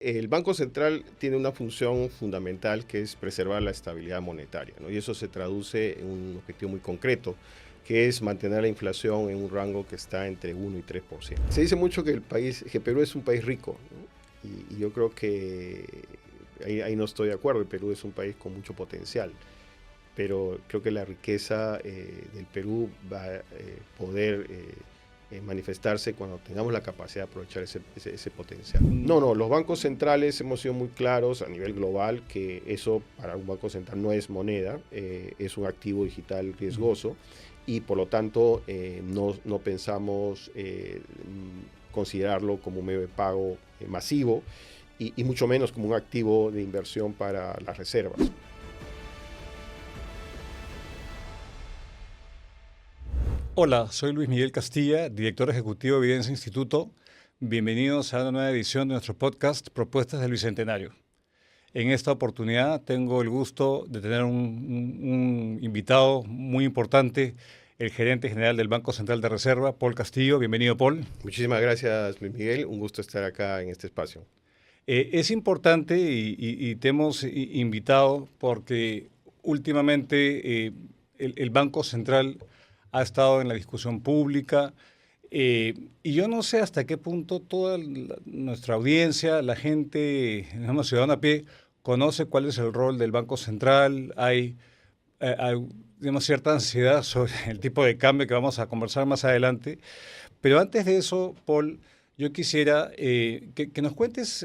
El Banco Central tiene una función fundamental que es preservar la estabilidad monetaria, ¿no? Y eso se traduce en un objetivo muy concreto, que es mantener la inflación en un rango que está entre 1 y 3%. Se dice mucho que que Perú es un país rico, ¿no? Y yo creo que ahí no estoy de acuerdo. El Perú es un país con mucho potencial, pero creo que la riqueza del Perú va a poder manifestarse cuando tengamos la capacidad de aprovechar ese potencial. No, los bancos centrales hemos sido muy claros a nivel global que eso para un banco central no es moneda, es un activo digital riesgoso y por lo tanto no pensamos considerarlo como un medio de pago masivo y mucho menos como un activo de inversión para las reservas. Hola, soy Luis Miguel Castilla, director ejecutivo de Evidencia Instituto. Bienvenidos a una nueva edición de nuestro podcast Propuestas del Bicentenario. En esta oportunidad tengo el gusto de tener un invitado muy importante, el gerente general del Banco Central de Reserva, Paul Castillo. Bienvenido, Paul. Muchísimas gracias, Luis Miguel. Un gusto estar acá en este espacio. Es importante y te hemos invitado porque últimamente el Banco Central ha estado en la discusión pública y yo no sé hasta qué punto toda nuestra audiencia, la gente, digamos, ciudadana a pie, conoce cuál es el rol del Banco Central. Hay, digamos, cierta ansiedad sobre el tipo de cambio que vamos a conversar más adelante. Pero antes de eso, Paul, yo quisiera que nos cuentes,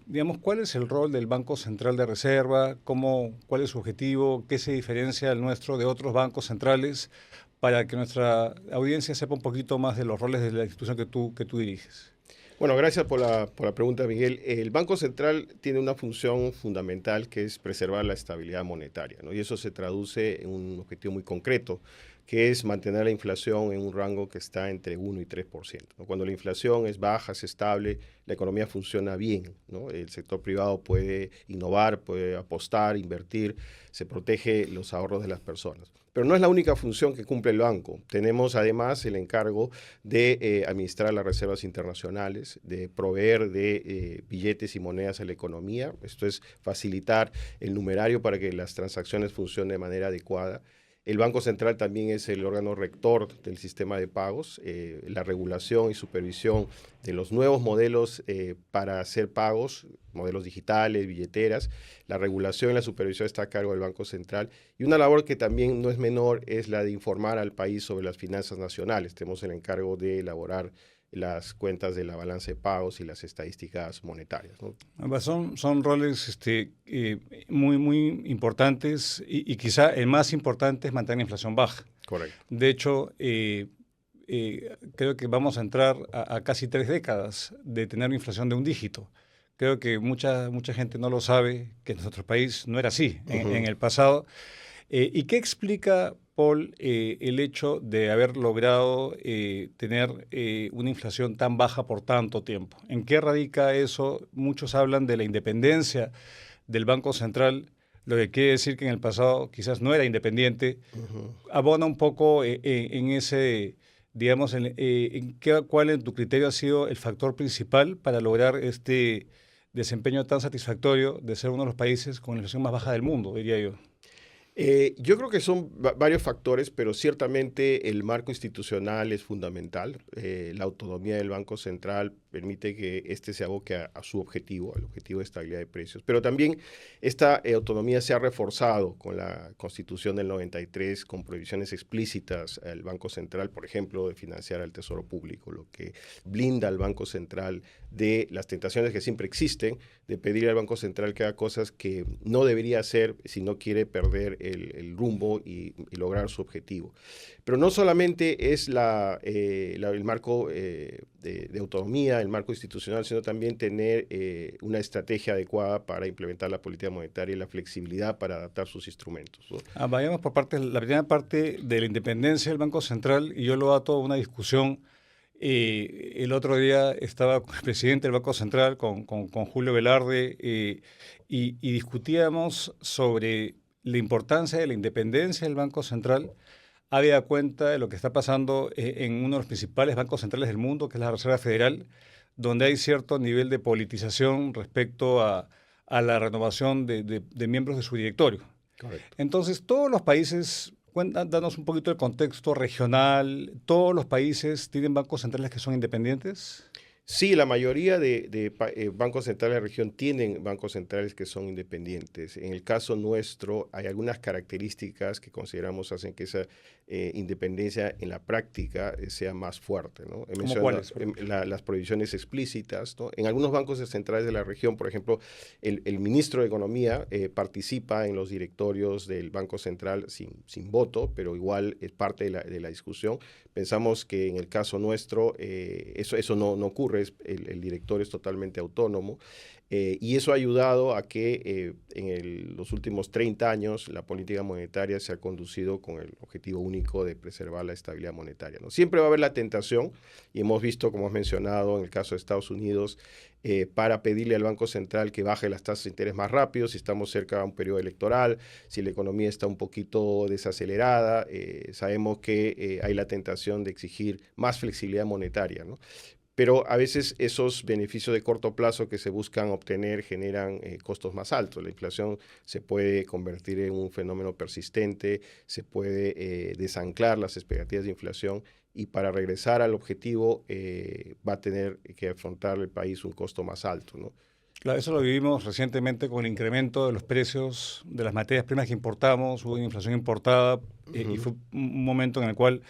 digamos, cuál es el rol del Banco Central de Reserva, cuál es su objetivo, qué se diferencia el nuestro de otros bancos centrales, para que nuestra audiencia sepa un poquito más de los roles de la institución que tú diriges. Bueno, gracias por la pregunta, Miguel. El Banco Central tiene una función fundamental que es preservar la estabilidad monetaria, ¿no? Y eso se traduce en un objetivo muy concreto, que es mantener la inflación en un rango que está entre 1 y 3%, ¿no? Cuando la inflación es baja, es estable, la economía funciona bien, ¿no? El sector privado puede innovar, puede apostar, invertir, se protege los ahorros de las personas. Pero no es la única función que cumple el banco. Tenemos además el encargo de administrar las reservas internacionales, de proveer de billetes y monedas a la economía. Esto es facilitar el numerario para que las transacciones funcionen de manera adecuada. El Banco Central también es el órgano rector del sistema de pagos, la regulación y supervisión de los nuevos modelos para hacer pagos, modelos digitales, billeteras. La regulación y la supervisión está a cargo del Banco Central. Y una labor que también no es menor es la de informar al país sobre las finanzas nacionales. Tenemos el encargo de elaborar las cuentas de la balanza de pagos y las estadísticas monetarias, ¿no? Son roles muy importantes y quizá el más importante es mantener la inflación baja. Correcto. De hecho, creo que vamos a entrar a casi 3 décadas de tener una inflación de un dígito. Creo que mucha gente no lo sabe, que en nuestro país no era así en el pasado. ¿Y qué explica, Paul, el hecho de haber logrado tener una inflación tan baja por tanto tiempo? ¿En qué radica eso? Muchos hablan de la independencia del Banco Central, lo que quiere decir que en el pasado quizás no era independiente. Abona un poco en ese, digamos, ¿cuál en tu criterio ha sido el factor principal para lograr este desempeño tan satisfactorio de ser uno de los países con la inflación más baja del mundo, diría yo? Yo creo que son varios factores, pero ciertamente el marco institucional es fundamental. La autonomía del Banco Central permite que éste se aboque a su objetivo, al objetivo de estabilidad de precios. Pero también esta autonomía se ha reforzado con la Constitución del 93, con prohibiciones explícitas al Banco Central, por ejemplo, de financiar al Tesoro Público, lo que blinda al Banco Central de las tentaciones que siempre existen, de pedir al Banco Central que haga cosas que no debería hacer si no quiere perder el rumbo y lograr su objetivo. Pero no solamente es el marco de autonomía, el marco institucional, sino también tener una estrategia adecuada para implementar la política monetaria y la flexibilidad para adaptar sus instrumentos, ¿no? Vayamos por partes. La primera parte de la independencia del Banco Central, y yo lo ato a una discusión. El otro día estaba con el presidente del Banco Central, con Julio Velarde, y discutíamos sobre la importancia de la independencia del Banco Central, habida cuenta de lo que está pasando en uno de los principales bancos centrales del mundo, que es la Reserva Federal, donde hay cierto nivel de politización respecto a la renovación de miembros de su directorio. Correcto. Entonces, todos los países, danos un poquito el contexto regional, ¿todos los países tienen bancos centrales que son independientes? Sí, la mayoría de bancos centrales de la región tienen bancos centrales que son independientes. En el caso nuestro, hay algunas características que consideramos hacen que esa independencia en la práctica sea más fuerte, ¿no? He ¿Cómo mencionado cuáles? las prohibiciones explícitas, ¿no? En algunos bancos centrales de la región, por ejemplo, el ministro de Economía participa en los directorios del Banco Central sin voto, pero igual es parte de la discusión. Pensamos que en el caso nuestro eso no ocurre, el directorio es totalmente autónomo y eso ha ayudado a que los últimos 30 años la política monetaria se ha conducido con el objetivo único de preservar la estabilidad monetaria, ¿no? Siempre va a haber la tentación, y hemos visto, como has mencionado, en el caso de Estados Unidos, para pedirle al Banco Central que baje las tasas de interés más rápido si estamos cerca de un periodo electoral, si la economía está un poquito desacelerada, sabemos que hay la tentación de exigir más flexibilidad monetaria, ¿no? Pero a veces esos beneficios de corto plazo que se buscan obtener generan costos más altos. La inflación se puede convertir en un fenómeno persistente, se puede desanclar las expectativas de inflación y para regresar al objetivo va a tener que afrontar el país un costo más alto, ¿no? Claro, eso lo vivimos recientemente con el incremento de los precios de las materias primas que importamos, hubo una inflación importada y fue un momento en el cual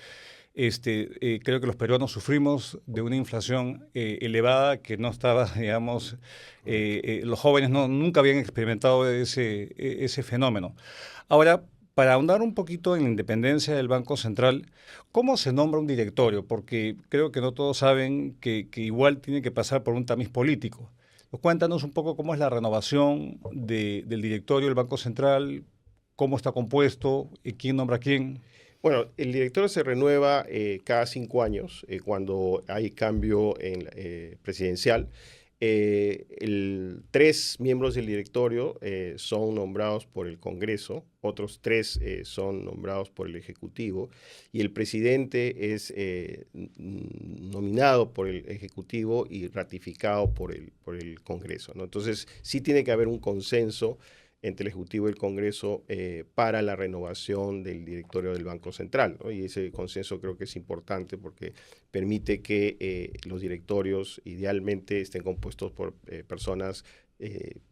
creo que los peruanos sufrimos de una inflación elevada que no estaba, digamos, los jóvenes nunca habían experimentado ese fenómeno. Ahora, para ahondar un poquito en la independencia del Banco Central, ¿cómo se nombra un directorio? Porque creo que no todos saben que igual tiene que pasar por un tamiz político. Pues cuéntanos un poco cómo es la renovación del directorio del Banco Central, cómo está compuesto, quién nombra a quién. Bueno, el directorio se renueva cada 5 años cuando hay cambio presidencial. Tres miembros del directorio son nombrados por el Congreso, otros tres son nombrados por el Ejecutivo y el presidente es nominado por el Ejecutivo y ratificado por el Congreso, ¿no? Entonces, sí tiene que haber un consenso entre el Ejecutivo y el Congreso para la renovación del directorio del Banco Central, ¿no? Y ese consenso creo que es importante porque permite que los directorios idealmente estén compuestos por personas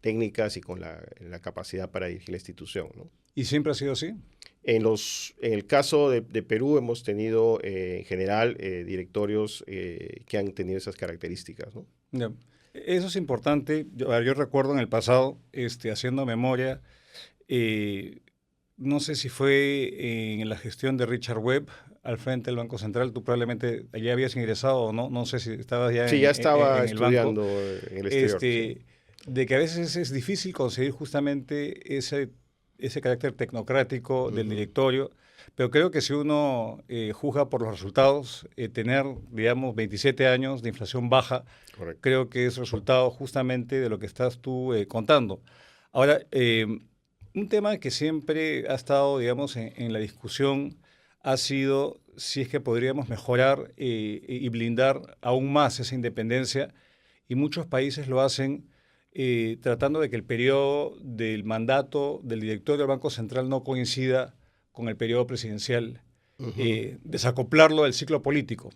técnicas y con la capacidad para dirigir la institución, ¿no? ¿Y siempre ha sido así? En el caso de Perú hemos tenido en general directorios que han tenido esas características, ¿no? Ya. Eso es importante. Yo recuerdo en el pasado, haciendo memoria, eh, no sé si fue en la gestión de Richard Webb al frente del Banco Central, tú probablemente ya habías ingresado o no, no sé si estabas ya Sí, ya estaba en el banco, estudiando en el exterior. Sí. de que a veces es difícil conseguir justamente ese carácter tecnocrático del Ujú. directorio, pero creo que si uno juzga por los resultados, tener, digamos, 27 años de inflación baja, Correcto. creo que es resultado justamente de lo que estás tú contando. Ahora, un tema que siempre ha estado, digamos, en la discusión ha sido si es que podríamos mejorar y blindar aún más esa independencia, y muchos países lo hacen tratando de que el periodo del mandato del directorio del Banco Central no coincida con el periodo presidencial, Ujú. desacoplarlo del ciclo político.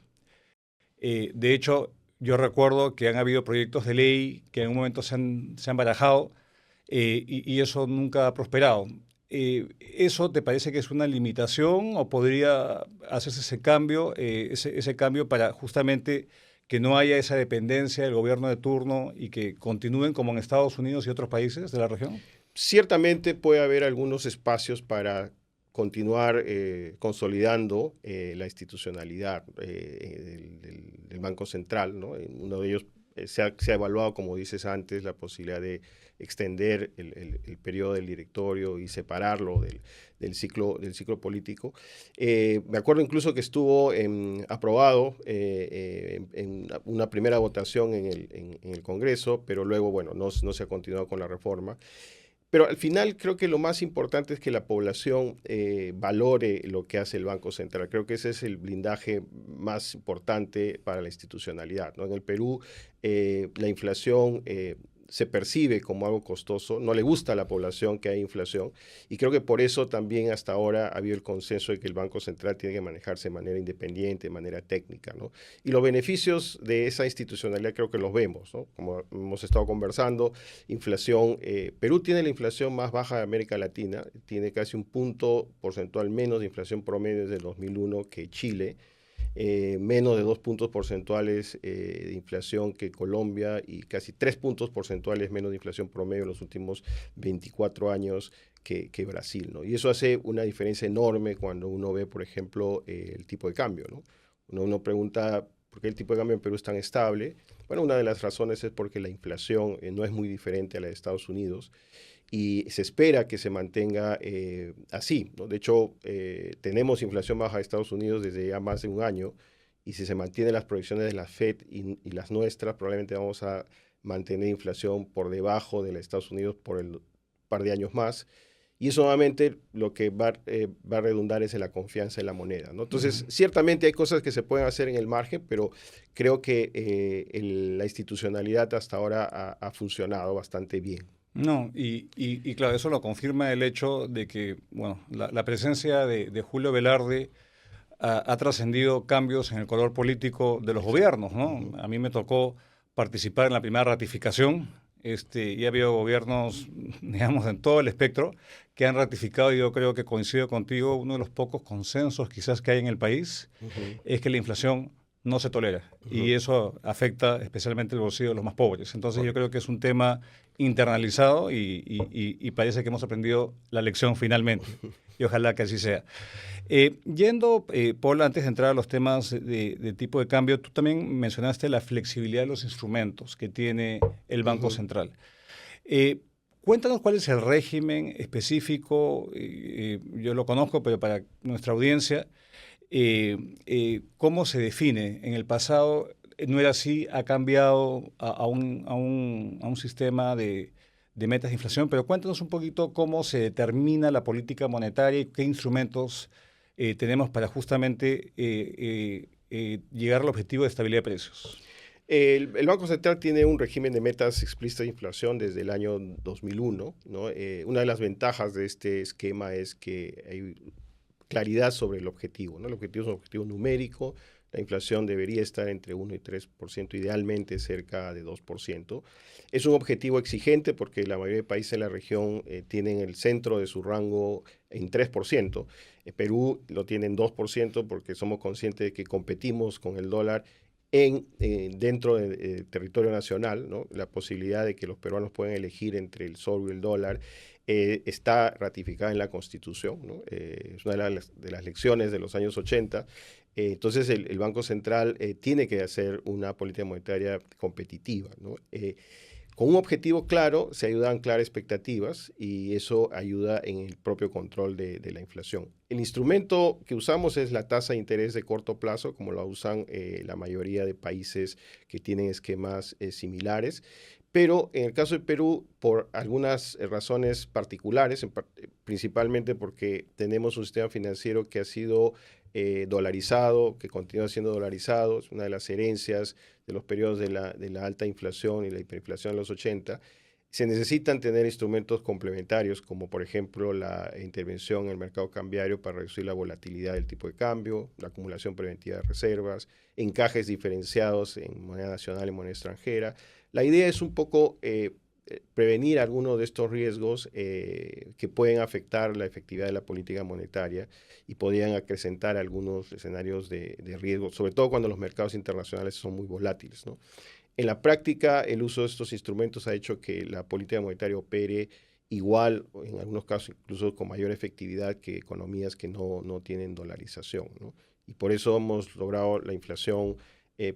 De hecho, yo recuerdo que han habido proyectos de ley que en un momento se han barajado y eso nunca ha prosperado. ¿Eso te parece que es una limitación o podría hacerse ese cambio, ese cambio para justamente que no haya esa dependencia del gobierno de turno y que continúen como en Estados Unidos y otros países de la región? Ciertamente puede haber algunos espacios para continuar consolidando la institucionalidad del Banco Central, ¿no? En uno de ellos se ha evaluado, como dices antes, la posibilidad de extender el periodo del directorio y separarlo del ciclo político. Me acuerdo incluso que estuvo aprobado en una primera votación en el Congreso, pero luego, bueno, no se ha continuado con la reforma. Pero al final creo que lo más importante es que la población valore lo que hace el Banco Central. Creo que ese es el blindaje más importante para la institucionalidad, ¿no? En el Perú la inflación se percibe como algo costoso, no le gusta a la población que haya inflación y creo que por eso también hasta ahora ha habido el consenso de que el Banco Central tiene que manejarse de manera independiente, de manera técnica, ¿no? Y los beneficios de esa institucionalidad creo que los vemos, ¿no? Como hemos estado conversando, inflación, Perú tiene la inflación más baja de América Latina, tiene casi un punto porcentual menos de inflación promedio desde el 2001 que Chile, menos de 2 puntos porcentuales de inflación que Colombia y casi 3 puntos porcentuales menos de inflación promedio en los últimos 24 años que Brasil, ¿no? Y eso hace una diferencia enorme cuando uno ve, por ejemplo, el tipo de cambio, ¿no? Uno pregunta por qué el tipo de cambio en Perú es tan estable. Bueno, una de las razones es porque la inflación no es muy diferente a la de Estados Unidos y se espera que se mantenga así, ¿no? De hecho, tenemos inflación baja de Estados Unidos desde ya más de un año y si se mantienen las proyecciones de la Fed y las nuestras, probablemente vamos a mantener inflación por debajo de la de Estados Unidos por el par de años más. Y eso nuevamente lo que va a redundar es en la confianza en la moneda, ¿no? Entonces, ciertamente hay cosas que se pueden hacer en el margen, pero creo que la institucionalidad hasta ahora ha funcionado bastante bien. No, y claro, eso lo confirma el hecho de que, bueno, la presencia de Julio Velarde ha trascendido cambios en el color político de los Exacto. gobiernos, ¿no? Ujú. A mí me tocó participar en la primera ratificación, y ha habido gobiernos, digamos, en todo el espectro, que han ratificado, y yo creo que coincido contigo, uno de los pocos consensos quizás que hay en el país, Ujú, es que la inflación no se tolera y ujú. eso afecta especialmente el bolsillo de los más pobres. Entonces yo creo Correcto. que es un tema internalizado y parece que hemos aprendido la lección finalmente y ojalá que así sea. Paul, antes de entrar a los temas de tipo de cambio, tú también mencionaste la flexibilidad de los instrumentos que tiene el Banco Ujú. Central. Eh, Cuéntanos cuál es el régimen específico, yo lo conozco, pero para nuestra audiencia, cómo se define. En el pasado no era así, ha cambiado a un sistema de metas de inflación, pero cuéntanos un poquito cómo se determina la política monetaria y qué instrumentos tenemos para justamente llegar al objetivo de estabilidad de precios. El Banco Central tiene un régimen de metas explícitas de inflación desde el año 2001, ¿no? Una de las ventajas de este esquema es que hay claridad sobre el objetivo, ¿no? El objetivo es un objetivo numérico, la inflación debería estar entre 1 y 3%, idealmente cerca de 2%. Es un objetivo exigente porque la mayoría de países en la región tienen el centro de su rango en 3%. Perú lo tiene en 2% porque somos conscientes de que competimos con el dólar dentro del territorio nacional, ¿no? La posibilidad de que los peruanos puedan elegir entre el sol y el dólar está ratificada en la Constitución, ¿no? Es una de las lecciones de los años 80. Entonces, el Banco Central tiene que hacer una política monetaria competitiva, ¿no? Con un objetivo claro, se ayudan claras expectativas y eso ayuda en el propio control de la inflación. El instrumento que usamos es la tasa de interés de corto plazo, como lo usan la mayoría de países que tienen esquemas similares. Pero en el caso de Perú, por algunas razones particulares, principalmente porque tenemos un sistema financiero que ha sido dolarizado, que continúa siendo dolarizado, es una de las herencias de los periodos de la alta inflación y la hiperinflación de los 80, se necesitan tener instrumentos complementarios, como por ejemplo la intervención en el mercado cambiario para reducir la volatilidad del tipo de cambio, la acumulación preventiva de reservas, encajes diferenciados en moneda nacional y moneda extranjera. La idea es un poco prevenir algunos de estos riesgos que pueden afectar la efectividad de la política monetaria y podrían acrecentar algunos escenarios de riesgo, sobre todo cuando los mercados internacionales son muy volátiles, ¿no? En la práctica, el uso de estos instrumentos ha hecho que la política monetaria opere igual, o en algunos casos incluso con mayor efectividad que economías que no tienen dolarización, ¿no? Y por eso hemos logrado la inflación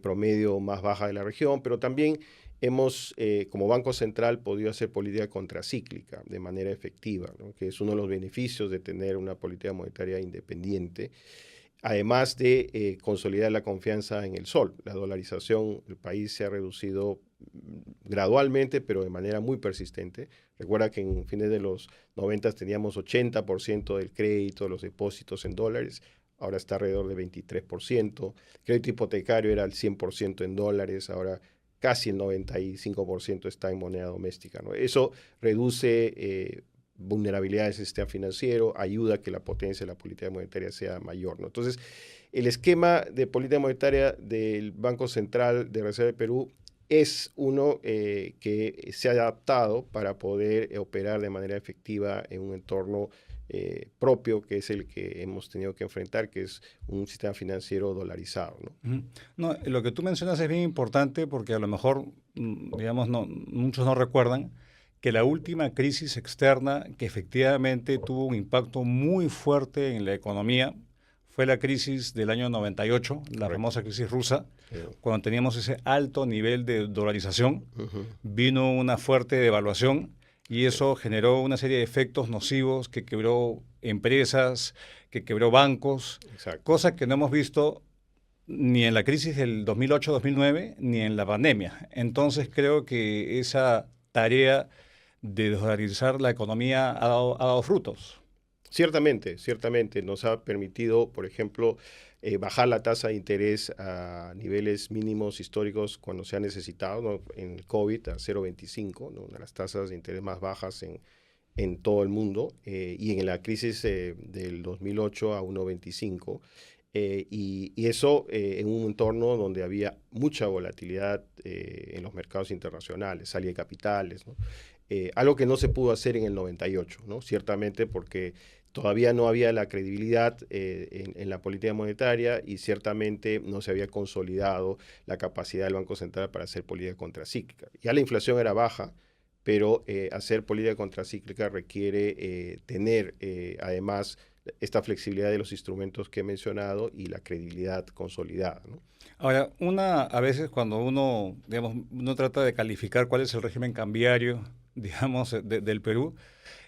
promedio más baja de la región, pero también hemos, como Banco Central, podido hacer política contracíclica de manera efectiva, ¿no? Que es uno de los beneficios de tener una política monetaria independiente además de consolidar la confianza en el sol. La dolarización del país se ha reducido gradualmente, pero de manera muy persistente. Recuerda que en fines de los 90 teníamos 80% del crédito, los depósitos en dólares, ahora está alrededor de 23%. El crédito hipotecario era el 100% en dólares, ahora casi el 95% está en moneda doméstica, ¿no? Eso reduce vulnerabilidad del sistema financiero, ayuda a que la potencia de la política monetaria sea mayor, ¿no? Entonces, el esquema de política monetaria del Banco Central de Reserva de Perú es uno que se ha adaptado para poder operar de manera efectiva en un entorno propio, que es el que hemos tenido que enfrentar, que es un sistema financiero dolarizado, ¿no? No, lo que tú mencionas es bien importante porque a lo mejor, digamos, muchos no recuerdan que la última crisis externa que efectivamente tuvo un impacto muy fuerte en la economía fue la crisis del año 98, la Correcto. famosa crisis rusa, Sí. cuando teníamos ese alto nivel de dolarización, Ujú. vino una fuerte devaluación y Sí. eso generó una serie de efectos nocivos que quebró empresas, que quebró bancos, Exacto. cosa que no hemos visto ni en la crisis del 2008-2009 ni en la pandemia. Entonces creo que esa tarea de dolarizar la economía ha dado frutos. Ciertamente, ciertamente nos ha permitido, por ejemplo, bajar la tasa de interés a niveles mínimos históricos cuando se ha necesitado, ¿no? En el COVID a 0,25, ¿no? Una de las tasas de interés más bajas en todo el mundo, y en la crisis del 2008 a 1,25. Y eso en un entorno donde había mucha volatilidad en los mercados internacionales, salida de capitales, ¿no? Algo que no se pudo hacer en el 98, ¿no? Ciertamente porque todavía no había la credibilidad en la política monetaria y ciertamente no se había consolidado la capacidad del Banco Central para hacer política contracíclica. Ya la inflación era baja, pero hacer política contracíclica requiere tener además esta flexibilidad de los instrumentos que he mencionado y la credibilidad consolidada, ¿no? Ahora, a veces cuando uno, digamos, uno trata de calificar cuál es el régimen cambiario, digamos, del Perú,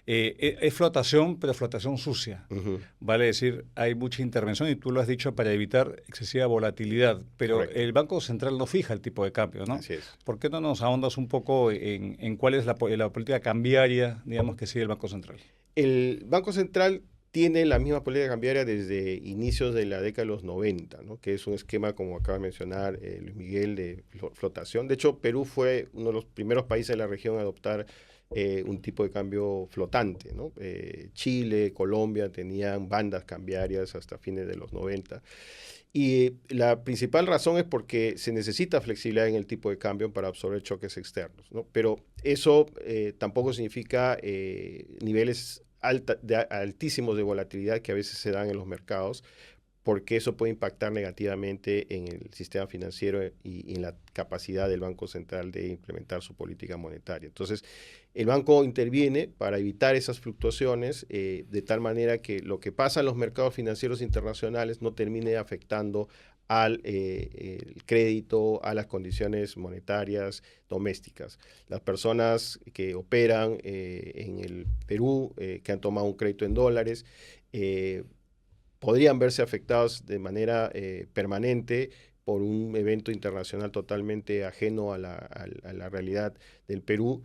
es flotación, pero flotación sucia. Ujú. Vale decir, hay mucha intervención y tú lo has dicho para evitar excesiva volatilidad, pero Correcto. el Banco Central no fija el tipo de cambio, ¿no? Así es. ¿Por qué no nos ahondas un poco en cuál es la política cambiaria, digamos, que sigue el Banco Central? El Banco Central tiene la misma política cambiaria desde inicios de la década de los 90, ¿no? Que es un esquema, como acaba de mencionar Luis Miguel, de flotación. De hecho, Perú fue uno de los primeros países de la región a adoptar un tipo de cambio flotante, ¿no? Chile, Colombia tenían bandas cambiarias hasta fines de los 90. Y la principal razón es porque se necesita flexibilidad en el tipo de cambio para absorber choques externos, ¿no? Pero eso tampoco significa niveles altísimos de volatilidad que a veces se dan en los mercados, porque eso puede impactar negativamente en el sistema financiero y en la capacidad del Banco Central de implementar su política monetaria. Entonces, el banco interviene para evitar esas fluctuaciones de tal manera que lo que pasa en los mercados financieros internacionales no termine afectando al el crédito, a las condiciones monetarias domésticas. Las personas que operan en el Perú, que han tomado un crédito en dólares, podrían verse afectados de manera permanente por un evento internacional totalmente ajeno a la realidad del Perú,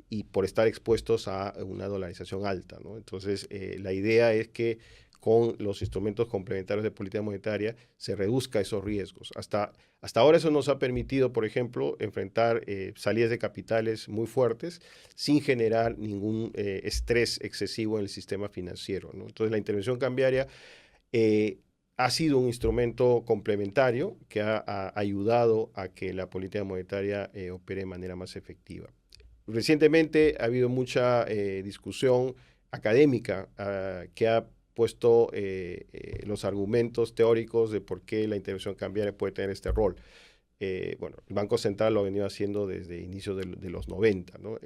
y por estar expuestos a una dolarización alta, ¿no? Entonces, la idea es que con los instrumentos complementarios de política monetaria se reduzca esos riesgos. Hasta ahora eso nos ha permitido, por ejemplo, enfrentar salidas de capitales muy fuertes sin generar ningún estrés excesivo en el sistema financiero, ¿no? Entonces, la intervención cambiaria ha sido un instrumento complementario que ha ayudado a que la política monetaria opere de manera más efectiva. Recientemente ha habido mucha discusión académica que ha puesto los argumentos teóricos de por qué la intervención cambiaria puede tener este rol. Bueno, el Banco Central lo ha venido haciendo desde inicios de los 90, ¿no?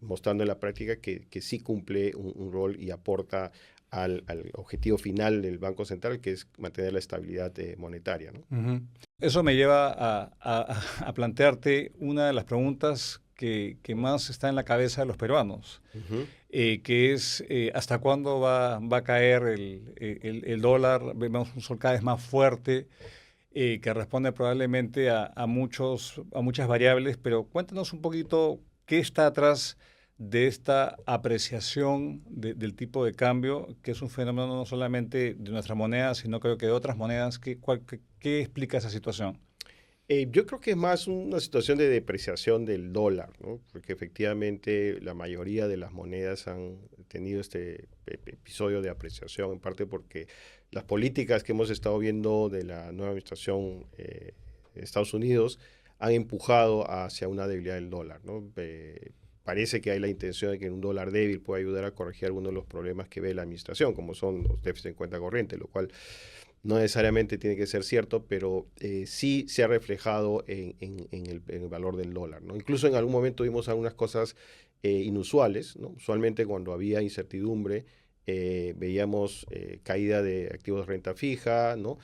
Mostrando en la práctica que sí cumple un rol y aporta al objetivo final del Banco Central, que es mantener la estabilidad monetaria, ¿no? Uh-huh. Eso me lleva a plantearte una de las preguntas que más está en la cabeza de los peruanos, Uh-huh. que es hasta cuándo va a caer el dólar. Vemos un sol cada vez más fuerte. que responde probablemente a muchas variables, pero cuéntanos un poquito qué está atrás de esta apreciación del tipo de cambio, que es un fenómeno no solamente de nuestra moneda, sino creo que de otras monedas. ¿Qué explica esa situación? Yo creo que es más una situación de depreciación del dólar, ¿no? Porque efectivamente la mayoría de las monedas han tenido este episodio de apreciación, en parte porque las políticas que hemos estado viendo de la nueva administración de Estados Unidos han empujado hacia una debilidad del dólar, ¿no? Parece que hay la intención de que un dólar débil pueda ayudar a corregir algunos de los problemas que ve la administración, como son los déficits en cuenta corriente, lo cual no necesariamente tiene que ser cierto, pero sí se ha reflejado en el valor del dólar, ¿no? Incluso en algún momento vimos algunas cosas inusuales, ¿no? Usualmente cuando había incertidumbre veíamos caída de activos de renta fija, ¿no?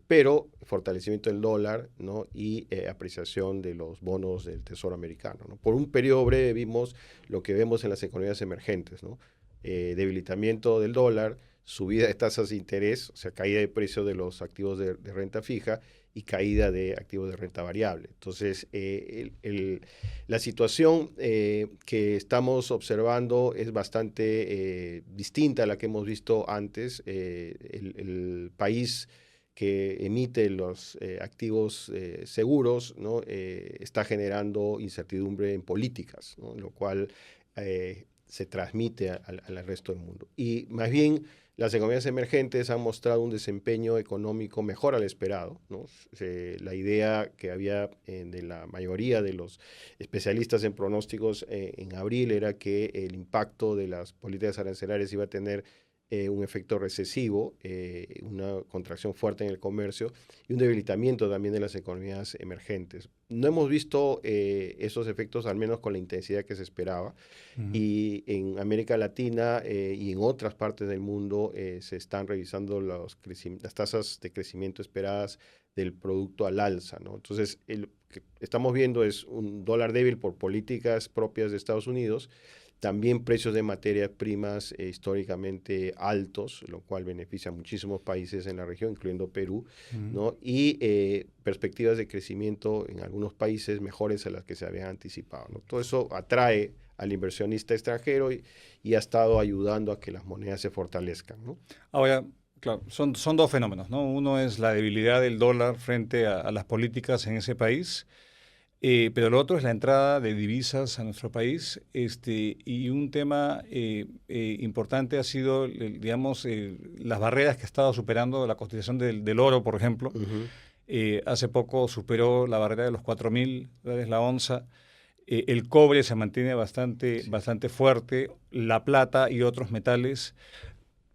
Pero fortalecimiento del dólar, ¿no? Y apreciación de los bonos del Tesoro americano, ¿no? Por un periodo breve vimos lo que vemos en las economías emergentes, ¿no? Debilitamiento del dólar, subida de tasas de interés, o sea, caída de precio de los activos de renta fija y caída de activos de renta variable. Entonces, la situación que estamos observando es bastante distinta a la que hemos visto antes. El país que emite los activos seguros, ¿no? Está generando incertidumbre en políticas, ¿no? Lo cual se transmite al resto del mundo. Y más bien, las economías emergentes han mostrado un desempeño económico mejor al esperado, ¿no? La idea que había de la mayoría de los especialistas en pronósticos en abril era que el impacto de las políticas arancelarias iba a tener un efecto recesivo, una contracción fuerte en el comercio y un debilitamiento también de las economías emergentes. No hemos visto esos efectos, al menos con la intensidad que se esperaba. Ujú. Y en América Latina y en otras partes del mundo se están revisando las tasas de crecimiento esperadas del producto al alza, ¿no? Entonces, lo que estamos viendo es un dólar débil por políticas propias de Estados Unidos, también precios de materias primas históricamente altos, lo cual beneficia a muchísimos países en la región, incluyendo Perú, Ujú. ¿no? Y perspectivas de crecimiento en algunos países mejores a las que se habían anticipado, ¿no? Todo eso atrae al inversionista extranjero y ha estado ayudando a que las monedas se fortalezcan, ¿no? Ahora, claro, son dos fenómenos, ¿no? Uno es la debilidad del dólar frente a las políticas en ese país. Pero lo otro es la entrada de divisas a nuestro país, y un tema importante ha sido, digamos, las barreras que ha estado superando la cotización del oro, por ejemplo. Ujú. Hace poco superó la barrera de los $4.000 la onza. El cobre se mantiene Sí. bastante fuerte, la plata y otros metales.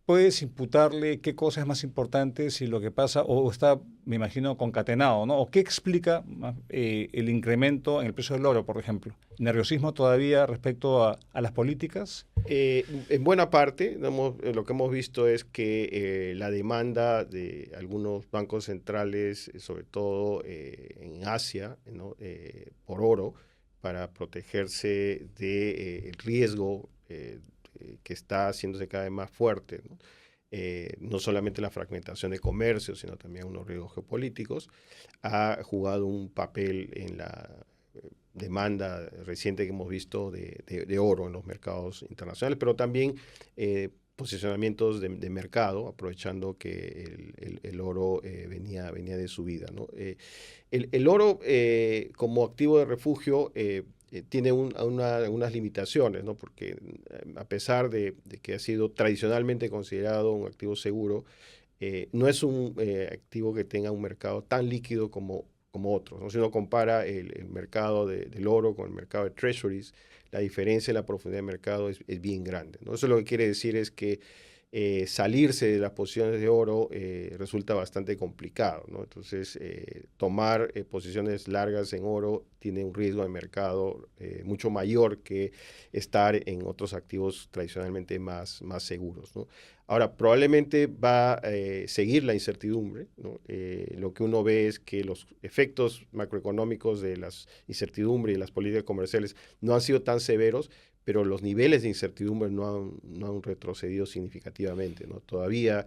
¿Puedes imputarle qué cosa es más importante si lo que pasa, o está, me imagino, concatenado, ¿no? ¿O qué explica el incremento en el precio del oro, por ejemplo? ¿Nerviosismo todavía respecto a las políticas? En buena parte, lo que hemos visto es que la demanda de algunos bancos centrales, sobre todo en Asia, ¿no? Por oro, para protegerse del riesgo que está haciéndose cada vez más fuerte, ¿no? No solamente la fragmentación de comercio, sino también unos riesgos geopolíticos, ha jugado un papel en la demanda reciente que hemos visto de oro en los mercados internacionales, pero también posicionamientos de mercado, aprovechando que el oro venía de subida, ¿no? El oro como activo de refugio tiene unas limitaciones, ¿no? Porque a pesar de que ha sido tradicionalmente considerado un activo seguro, no es un activo que tenga un mercado tan líquido como otros, ¿no? Si uno compara el mercado del oro con el mercado de treasuries, la diferencia en la profundidad de mercado es bien grande, ¿no? Eso lo que quiere decir es que salirse de las posiciones de oro resulta bastante complicado, ¿no? Entonces, tomar posiciones largas en oro tiene un riesgo de mercado mucho mayor que estar en otros activos tradicionalmente más seguros, ¿no? Ahora, probablemente va a seguir la incertidumbre, ¿no? Lo que uno ve es que los efectos macroeconómicos de las incertidumbres y las políticas comerciales no han sido tan severos, pero los niveles de incertidumbre no han retrocedido significativamente, ¿no? Todavía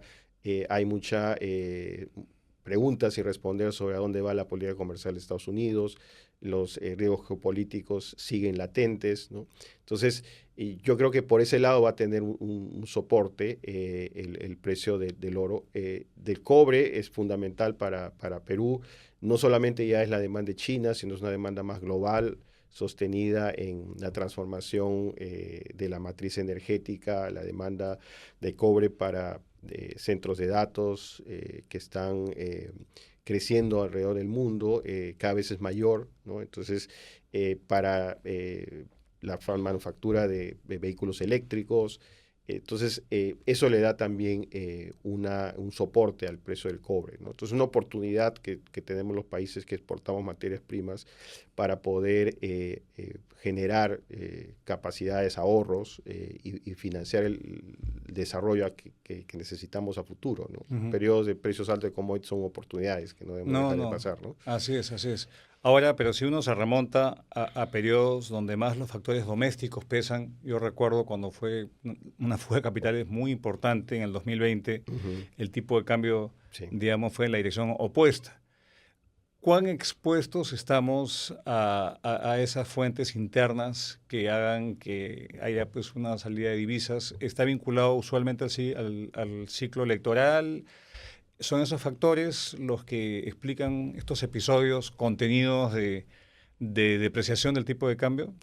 hay mucha preguntas sin responder sobre a dónde va la política comercial de Estados Unidos, los riesgos geopolíticos siguen latentes, ¿no? Entonces, y yo creo que por ese lado va a tener un soporte el precio del oro. Del cobre es fundamental para Perú. No solamente ya es la demanda de China, sino es una demanda más global, sostenida en la transformación de la matriz energética, la demanda de cobre para centros de datos que están creciendo alrededor del mundo, cada vez es mayor, ¿no? Entonces, para la manufactura de vehículos eléctricos, entonces eso le da también un soporte al precio del cobre, ¿no? Entonces, una oportunidad que tenemos los países que exportamos materias primas para poder generar capacidades, ahorros y financiar el desarrollo que necesitamos a futuro, ¿no? Periodos de precios altos de commodities son oportunidades que no debemos dejar de pasar, ¿no? Así es, así es. Ahora, pero si uno se remonta a periodos donde más los factores domésticos pesan, yo recuerdo cuando fue una fuga de capitales muy importante en el 2020, el tipo de cambio, Sí. digamos, fue en la dirección opuesta. ¿Cuán expuestos estamos a esas fuentes internas que hagan que haya pues una salida de divisas? ¿Está vinculado usualmente al ciclo electoral? ¿Son esos factores los que explican estos episodios contenidos de depreciación del tipo de cambio?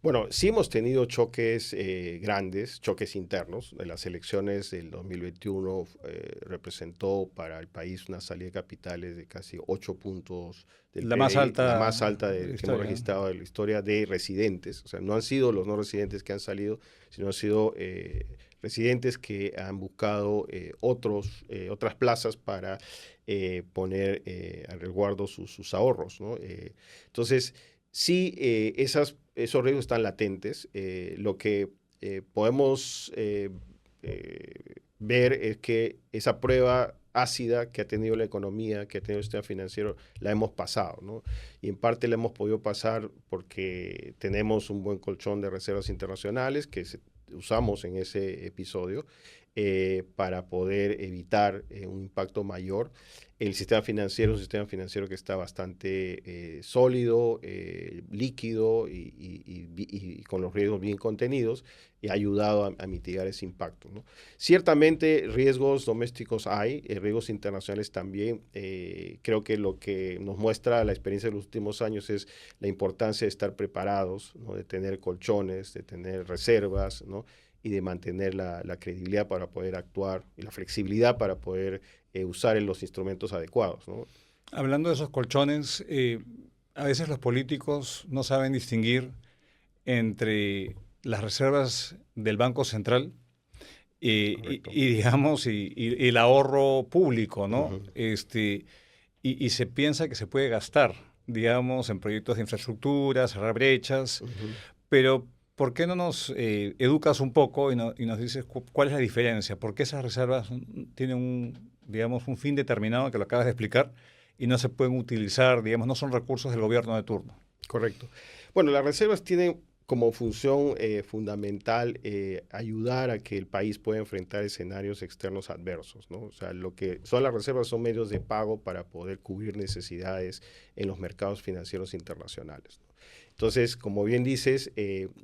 Bueno, sí hemos tenido choques grandes, choques internos. En las elecciones del 2021 representó para el país una salida de capitales de casi 8 puntos del La más PBI, alta la más alta de la que hemos historia. registrado en la historia de residentes. O sea, no han sido los no residentes que han salido, sino han sido residentes que han buscado otras plazas para poner a resguardo sus ahorros, ¿no? Entonces, sí, esos riesgos están latentes. Lo que podemos ver es que esa prueba ácida que ha tenido la economía, que ha tenido el sistema financiero, la hemos pasado, ¿no? Y en parte la hemos podido pasar porque tenemos un buen colchón de reservas internacionales que usamos en ese episodio para poder evitar un impacto mayor. El sistema financiero es un sistema financiero que está bastante sólido, líquido y con los riesgos bien contenidos y ha ayudado a mitigar ese impacto, ¿no? Ciertamente riesgos domésticos hay, riesgos internacionales también. Creo que lo que nos muestra la experiencia de los últimos años es la importancia de estar preparados, ¿no? De tener colchones, de tener reservas, ¿no? Y de mantener la credibilidad para poder actuar y la flexibilidad para poder usar los instrumentos adecuados, ¿no? Hablando de esos colchones, a veces los políticos no saben distinguir entre las reservas del Banco Central digamos, y el ahorro público, ¿no? Ujú. Y se piensa que se puede gastar, digamos, en proyectos de infraestructura, cerrar brechas, pero ¿por qué no nos educas un poco y nos dices cuál es la diferencia? ¿Por qué esas reservas tienen digamos, un fin determinado que lo acabas de explicar y no se pueden utilizar, digamos, no son recursos del gobierno de turno? Correcto. Bueno, las reservas tienen como función fundamental ayudar a que el país pueda enfrentar escenarios externos adversos, ¿no? O sea, lo que son las reservas son medios de pago para poder cubrir necesidades en los mercados financieros internacionales, ¿no? Entonces, como bien dices,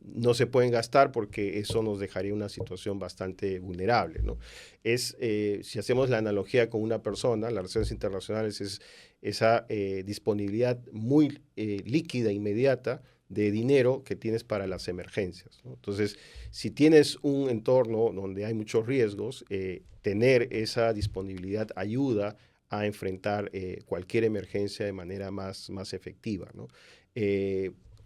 no se pueden gastar porque eso nos dejaría una situación bastante vulnerable, ¿no? Si hacemos la analogía con una persona, las reservas internacionales es esa disponibilidad muy líquida, inmediata, de dinero que tienes para las emergencias, ¿no? Entonces, si tienes un entorno donde hay muchos riesgos, tener esa disponibilidad ayuda a enfrentar cualquier emergencia de manera más efectiva, ¿no?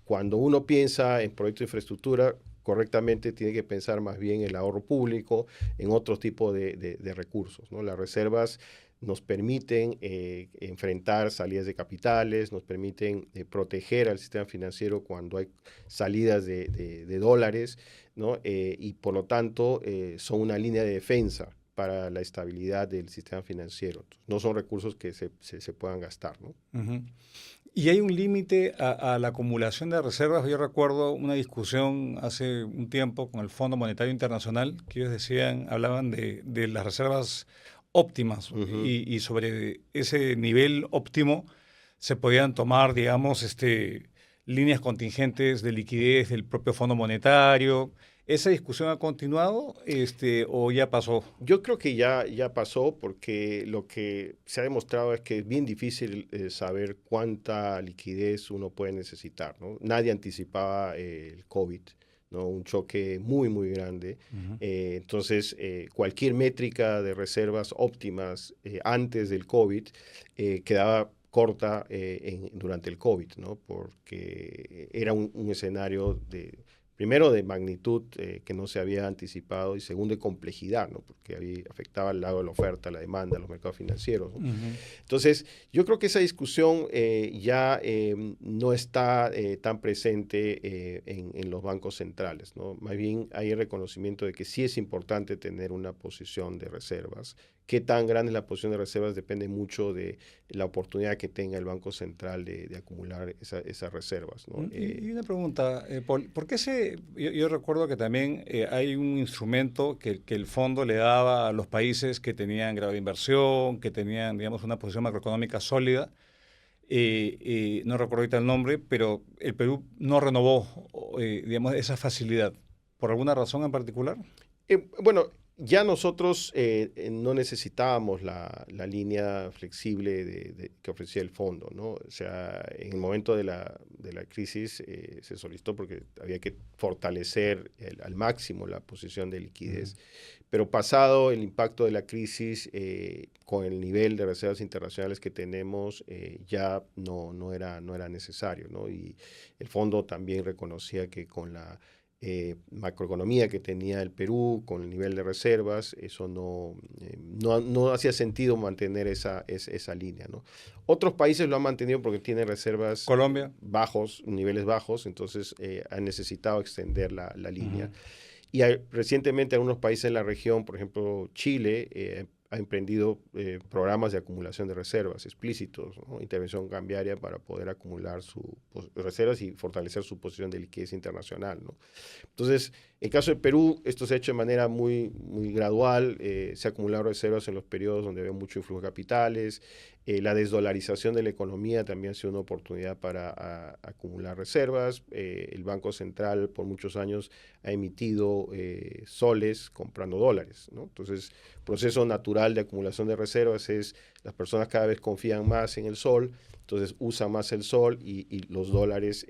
Cuando uno piensa en proyectos de infraestructura, correctamente tiene que pensar más bien en el ahorro público, en otro tipo de recursos, ¿no? Las reservas nos permiten enfrentar salidas de capitales, nos permiten proteger al sistema financiero cuando hay salidas de dólares, ¿no? Y por lo tanto son una línea de defensa para la estabilidad del sistema financiero. No son recursos que se puedan gastar, ¿no? Uh-huh. ¿Y hay un límite a la acumulación de reservas? Yo recuerdo una discusión hace un tiempo con el Fondo Monetario Internacional que ellos hablaban de las reservas óptimas y sobre ese nivel óptimo se podían tomar, digamos, líneas contingentes de liquidez del propio Fondo Monetario. ¿Esa discusión ha continuado o ya pasó? Yo creo que ya pasó porque lo que se ha demostrado es que es bien difícil saber cuánta liquidez uno puede necesitar, ¿no? Nadie anticipaba el COVID, ¿no? Un choque muy, muy grande. Entonces, cualquier métrica de reservas óptimas antes del COVID quedaba corta durante el COVID, ¿no? Porque era un escenario primero de magnitud que no se había anticipado y segundo de complejidad, ¿no? Porque afectaba al lado de la oferta, la demanda, los mercados financieros, ¿no? Entonces, yo creo que esa discusión ya no está tan presente en los bancos centrales, ¿no? Más bien hay el reconocimiento de que sí es importante tener una posición de reservas. Qué tan grande es la posición de reservas depende mucho de la oportunidad que tenga el Banco Central de acumular esas reservas, ¿no? Y una pregunta, Paul, ¿por qué yo recuerdo que también hay un instrumento que el fondo le daba a los países que tenían grado de inversión, que tenían, digamos, una posición macroeconómica sólida? No recuerdo ahorita el nombre, pero el Perú no renovó, digamos, esa facilidad. ¿Por alguna razón en particular? Bueno, ya nosotros no necesitábamos la línea flexible que ofrecía el fondo, ¿no? O sea, en el momento de la crisis se solicitó porque había que fortalecer al máximo la posición de liquidez. Pero pasado el impacto de la crisis, con el nivel de reservas internacionales que tenemos, ya no era necesario, ¿no? Y el fondo también reconocía que con la macroeconomía que tenía el Perú, con el nivel de reservas, eso no hacía sentido mantener esa línea, ¿no? Otros países lo han mantenido porque tienen reservas Colombia. niveles bajos, entonces han necesitado extender la línea. Y recientemente algunos países en la región, por ejemplo Chile, ha emprendido programas de acumulación de reservas explícitos, ¿no? Intervención cambiaria para poder acumular sus reservas y fortalecer su posición de liquidez internacional, ¿no? Entonces, en el caso de Perú, esto se ha hecho de manera muy, muy gradual. Se ha acumulado reservas en los periodos donde había mucho influjo de capitales. La desdolarización de la economía también ha sido una oportunidad para acumular reservas. El Banco Central por muchos años ha emitido soles comprando dólares, ¿no? Entonces, el proceso natural de acumulación de reservas es las personas cada vez confían más en el sol, entonces usan más el sol y los dólares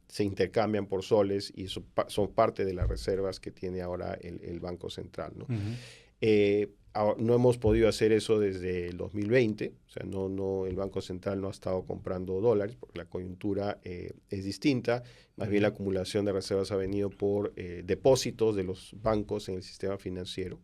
se intercambian por soles y eso son parte de las reservas que tiene ahora el Banco Central, ¿no? No hemos podido hacer eso desde el 2020, o sea, el Banco Central no ha estado comprando dólares porque la coyuntura es distinta, más bien la acumulación de reservas ha venido por depósitos de los bancos en el sistema financiero,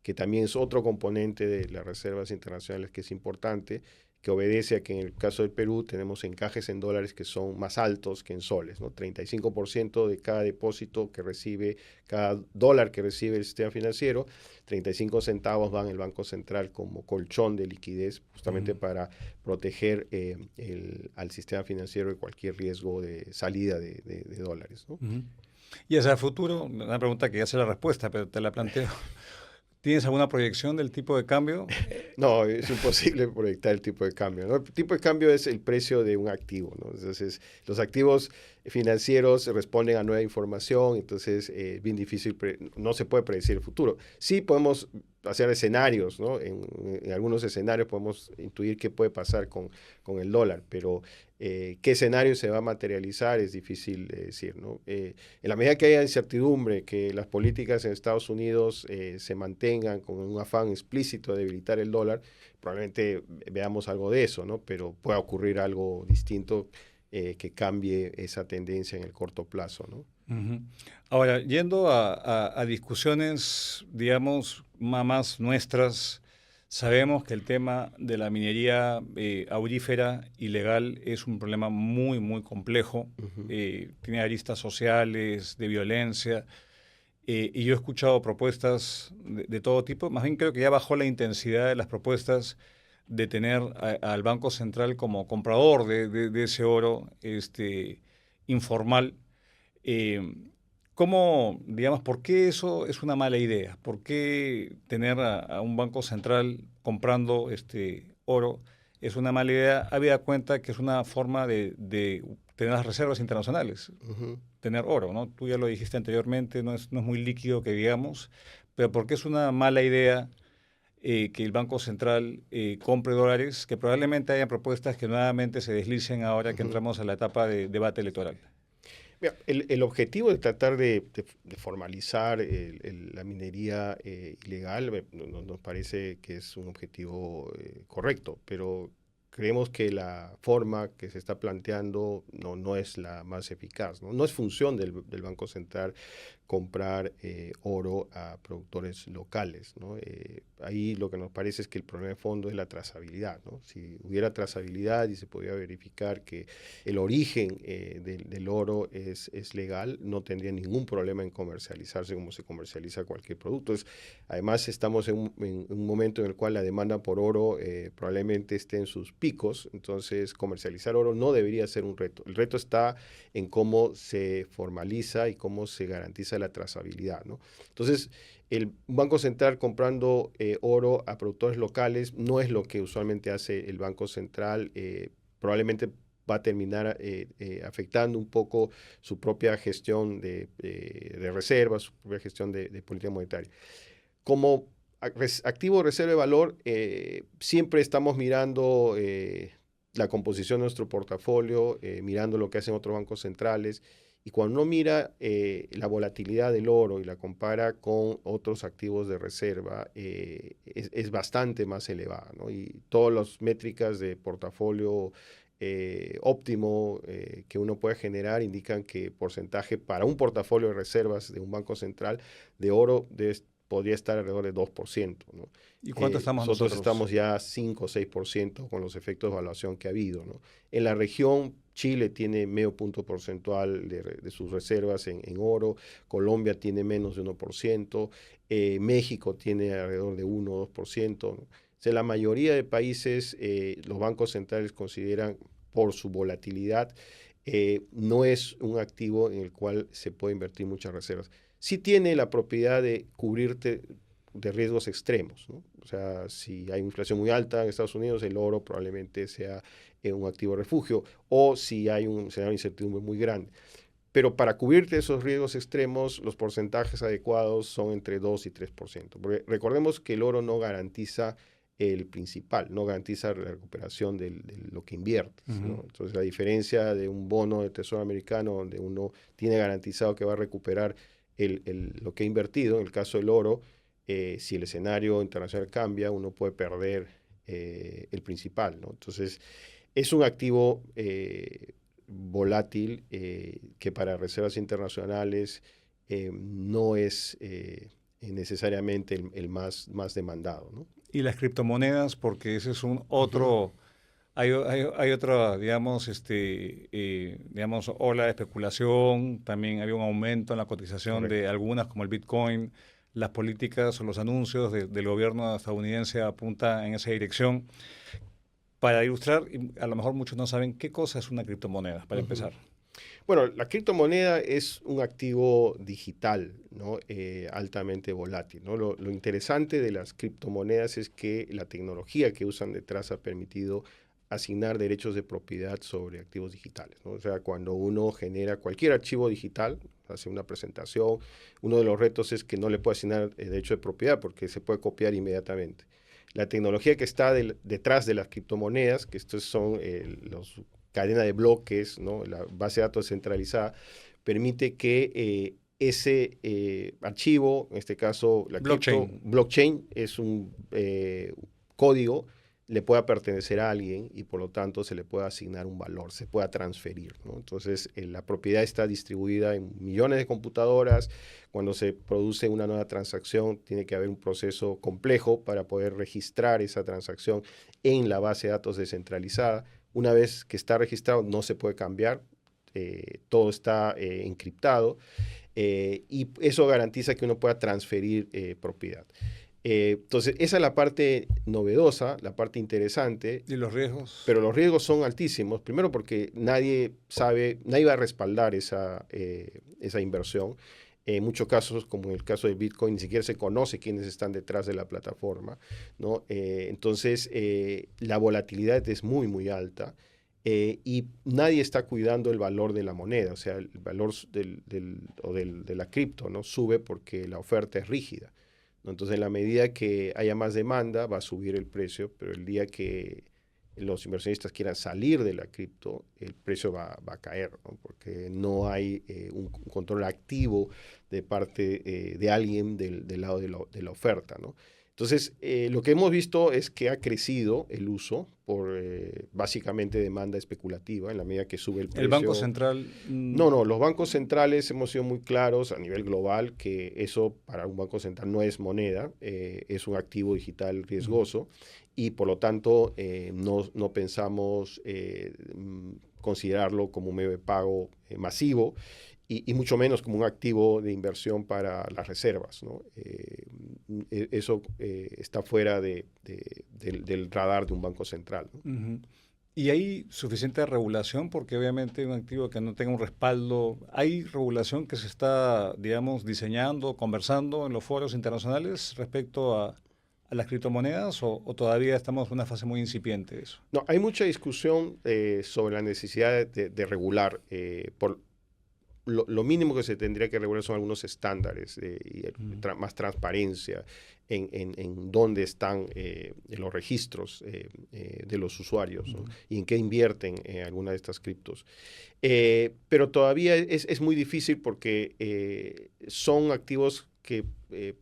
que también es otro componente de las reservas internacionales que es importante, que obedece a que en el caso del Perú tenemos encajes en dólares que son más altos que en soles, ¿no? 35% de cada depósito que recibe, cada dólar que recibe el sistema financiero, 35 centavos van al Banco Central como colchón de liquidez, justamente para proteger al sistema financiero de cualquier riesgo de salida de dólares, ¿no? Y hacia el futuro, una pregunta que ya sé la respuesta, pero te la planteo. ¿Tienes alguna proyección del tipo de cambio? No, es imposible proyectar el tipo de cambio, ¿no? El tipo de cambio es el precio de un activo, ¿no? Entonces, los activos financieros responden a nueva información, entonces es bien difícil, no se puede predecir el futuro. Sí podemos hacer escenarios, ¿no? En algunos escenarios podemos intuir qué puede pasar con el dólar, pero qué escenario se va a materializar es difícil de decir, ¿no? En la medida que haya incertidumbre, que las políticas en Estados Unidos se mantengan con un afán explícito de debilitar el dólar, probablemente veamos algo de eso, ¿no? Pero pueda ocurrir algo distinto que cambie esa tendencia en el corto plazo, ¿no? Ahora, yendo a discusiones, digamos, más nuestras, sabemos que el tema de la minería aurífera ilegal es un problema muy, muy complejo. Tiene aristas sociales, de violencia, y yo he escuchado propuestas de todo tipo. Más bien creo que ya bajó la intensidad de las propuestas de tener al Banco Central como comprador de ese oro informal. Eh, digamos, por qué eso es una mala idea? ¿Por qué tener a un banco central comprando oro es una mala idea, habida cuenta que es una forma de tener las reservas internacionales, tener oro, ¿no? Tú ya lo dijiste anteriormente, no es muy líquido que digamos, pero ¿por qué es una mala idea que el Banco Central compre dólares, que probablemente haya propuestas que nuevamente se deslicen ahora que entramos a la etapa de debate electoral? Mira, el objetivo de tratar de formalizar la minería ilegal nos parece que es un objetivo correcto, pero creemos que la forma que se está planteando no es la más eficaz, ¿no? No es función del Banco Central comprar oro a productores locales, ¿no? Ahí lo que nos parece es que el problema de fondo es la trazabilidad, ¿no? Si hubiera trazabilidad y se pudiera verificar que el origen del oro es legal, no tendría ningún problema en comercializarse como se comercializa cualquier producto. Además, estamos en un momento en el cual la demanda por oro probablemente esté en sus picos, entonces comercializar oro no debería ser un reto. El reto está en cómo se formaliza y cómo se garantiza la trazabilidad, ¿no? Entonces, el Banco Central comprando oro a productores locales no es lo que usualmente hace el Banco Central. Probablemente va a terminar afectando un poco su propia gestión de reservas, su propia gestión de política monetaria. Como activo reserva de valor, siempre estamos mirando la composición de nuestro portafolio, mirando lo que hacen otros bancos centrales. Y cuando uno mira la volatilidad del oro y la compara con otros activos de reserva, es bastante más elevada, ¿no? Y todas las métricas de portafolio óptimo que uno puede generar indican que porcentaje para un portafolio de reservas de un banco central de oro podría estar alrededor de 2%, ¿no? ¿Y cuánto estamos Nosotros nosotros? estamos ya 5 o 6% con los efectos de evaluación que ha habido, ¿no? En la región, Chile tiene medio punto porcentual de sus reservas en oro, Colombia tiene menos de 1%, México tiene alrededor de 1 o 2%, ¿no? O sea, la mayoría de países, los bancos centrales consideran por su volatilidad, no es un activo en el cual se puede invertir muchas reservas. Sí tiene la propiedad de cubrirte de riesgos extremos, ¿no? O sea, si hay inflación muy alta en Estados Unidos, el oro probablemente sea un activo refugio, o si hay un escenario de incertidumbre muy grande. Pero para cubrirte esos riesgos extremos, los porcentajes adecuados son entre 2 y 3%. Porque recordemos que el oro no garantiza el principal, no garantiza la recuperación de lo que inviertes, ¿no? Entonces, la diferencia de un bono de tesoro americano, donde uno tiene garantizado que va a recuperar lo que ha invertido, en el caso del oro, si el escenario internacional cambia, uno puede perder el principal, ¿no? Entonces, es un activo volátil que para reservas internacionales no es necesariamente el más demandado, ¿no? Y las criptomonedas, porque ese es un otro, hay otra, digamos, digamos, ola de especulación, también había un aumento en la cotización Correcto. de algunas como el Bitcoin, las políticas o los anuncios del gobierno estadounidense apuntan en esa dirección. Para ilustrar, y a lo mejor muchos no saben qué cosa es una criptomoneda, para empezar. Bueno, la criptomoneda es un activo digital, ¿no? Altamente volátil, ¿no? Lo interesante de las criptomonedas es que la tecnología que usan detrás ha permitido asignar derechos de propiedad sobre activos digitales, ¿no? O sea, cuando uno genera cualquier archivo digital, hace una presentación, uno de los retos es que no le puede asignar derecho de propiedad porque se puede copiar inmediatamente. La tecnología que está detrás de las criptomonedas, que estos son los cadena de bloques, ¿no? La base de datos centralizada, permite que ese archivo, en este caso la blockchain es un código, le pueda pertenecer a alguien y por lo tanto se le puede asignar un valor, se pueda transferir, ¿no? Entonces la propiedad está distribuida en millones de computadoras. Cuando se produce una nueva transacción tiene que haber un proceso complejo para poder registrar esa transacción en la base de datos descentralizada. Una vez que está registrado no se puede cambiar, todo está encriptado y eso garantiza que uno pueda transferir propiedad. Entonces, esa es la parte novedosa, la parte interesante. ¿Y los riesgos? Pero los riesgos son altísimos. Primero porque nadie va a respaldar esa inversión. En muchos casos, como en el caso de Bitcoin, ni siquiera se conoce quiénes están detrás de la plataforma, ¿no? Entonces, la volatilidad es muy, muy alta. Y nadie está cuidando el valor de la moneda, o sea, el valor de la cripto, ¿no? Sube porque la oferta es rígida, ¿no? Entonces, en la medida que haya más demanda, va a subir el precio, pero el día que los inversionistas quieran salir de la cripto, el precio va a caer, ¿no? Porque no hay un control activo de parte de alguien del lado de la oferta, ¿no? Entonces, lo que hemos visto es que ha crecido el uso por básicamente demanda especulativa en la medida que sube el El Banco precio. Central... No, los bancos centrales hemos sido muy claros a nivel global que eso para un banco central no es moneda, es un activo digital riesgoso y por lo tanto no pensamos considerarlo como un medio de pago masivo y mucho menos como un activo de inversión para las reservas, ¿no? Eso está fuera del radar de un banco central, ¿no? Ujú. ¿Y hay suficiente regulación? Porque obviamente un activo que no tenga un respaldo, ¿hay regulación que se está, digamos, diseñando, conversando en los foros internacionales respecto a las criptomonedas o todavía estamos en una fase muy incipiente de eso? No, hay mucha discusión sobre la necesidad de regular. Lo mínimo que se tendría que regular son algunos estándares y más transparencia en dónde están los registros de los usuarios, ¿no? Y en qué invierten alguna de estas criptos. Pero todavía es muy difícil porque son activos que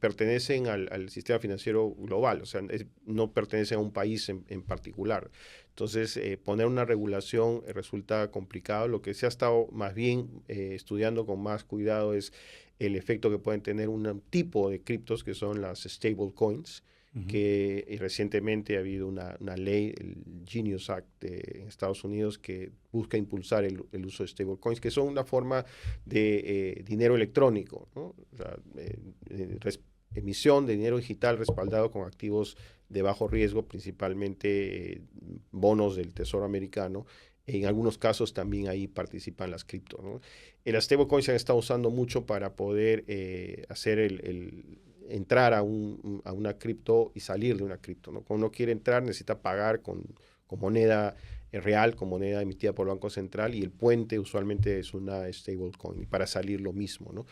pertenecen al sistema financiero global, o sea, no pertenecen a un país en particular. Entonces, poner una regulación resulta complicado. Lo que se ha estado más bien estudiando con más cuidado es el efecto que pueden tener un tipo de criptos que son las stable coins, que recientemente ha habido una ley, el Genius Act en Estados Unidos, que busca impulsar el uso de stablecoins, que son una forma de dinero electrónico, ¿no? O sea, emisión de dinero digital respaldado con activos de bajo riesgo, principalmente bonos del Tesoro americano. En algunos casos también ahí participan las cripto, ¿no? Las stablecoins se han estado usando mucho para poder hacer entrar a una cripto y salir de una cripto, ¿no? Cuando uno quiere entrar necesita pagar con moneda real, con moneda emitida por el Banco Central y el puente usualmente es una stablecoin y para salir lo mismo, ¿no?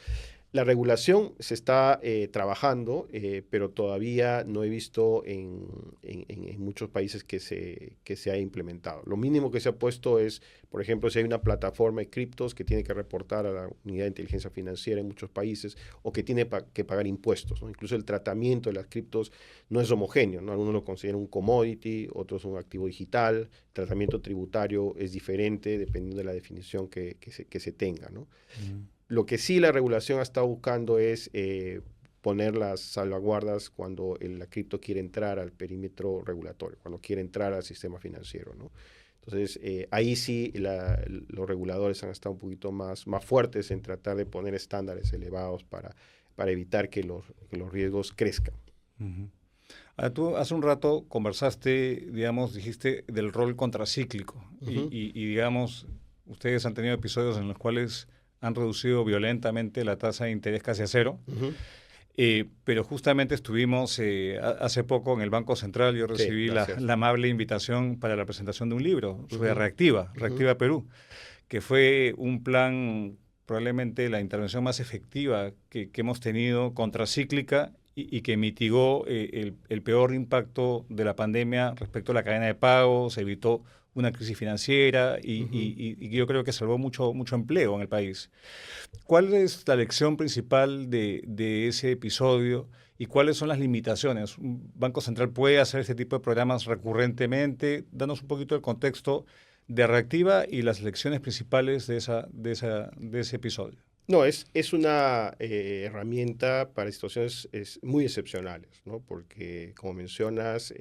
La regulación se está trabajando, pero todavía no he visto en muchos países que se haya implementado. Lo mínimo que se ha puesto es, por ejemplo, si hay una plataforma de criptos que tiene que reportar a la unidad de inteligencia financiera en muchos países o que tiene que pagar impuestos, ¿no? Incluso el tratamiento de las criptos no es homogéneo, ¿no? Algunos lo consideran un commodity, otros un activo digital. El tratamiento tributario es diferente dependiendo de la definición que se tenga, ¿no? Lo que sí la regulación está buscando es poner las salvaguardas cuando la cripto quiere entrar al perímetro regulatorio, cuando quiere entrar al sistema financiero, ¿no? Entonces, ahí sí los reguladores han estado un poquito más fuertes en tratar de poner estándares elevados para evitar que los riesgos crezcan. Ujú. Ahora, tú hace un rato conversaste, digamos, dijiste del rol contracíclico digamos, ustedes han tenido episodios en los cuales han reducido violentamente la tasa de interés casi a cero, Ujú. pero justamente estuvimos hace poco en el Banco Central, yo Sí, recibí gracias. la amable invitación para la presentación de un libro sobre Ujú. Reactiva Perú, que fue un plan, probablemente la intervención más efectiva que hemos tenido, contracíclica, y que mitigó el peor impacto de la pandemia respecto a la cadena de pagos, se evitó una crisis financiera y yo creo que salvó mucho empleo en el país. ¿Cuál es la lección principal de ese episodio y cuáles son las limitaciones? ¿Un Banco Central puede hacer este tipo de programas recurrentemente? Danos un poquito el contexto de Reactiva y las lecciones principales de ese episodio. No, es una herramienta para situaciones muy excepcionales, ¿no? Porque, como mencionas,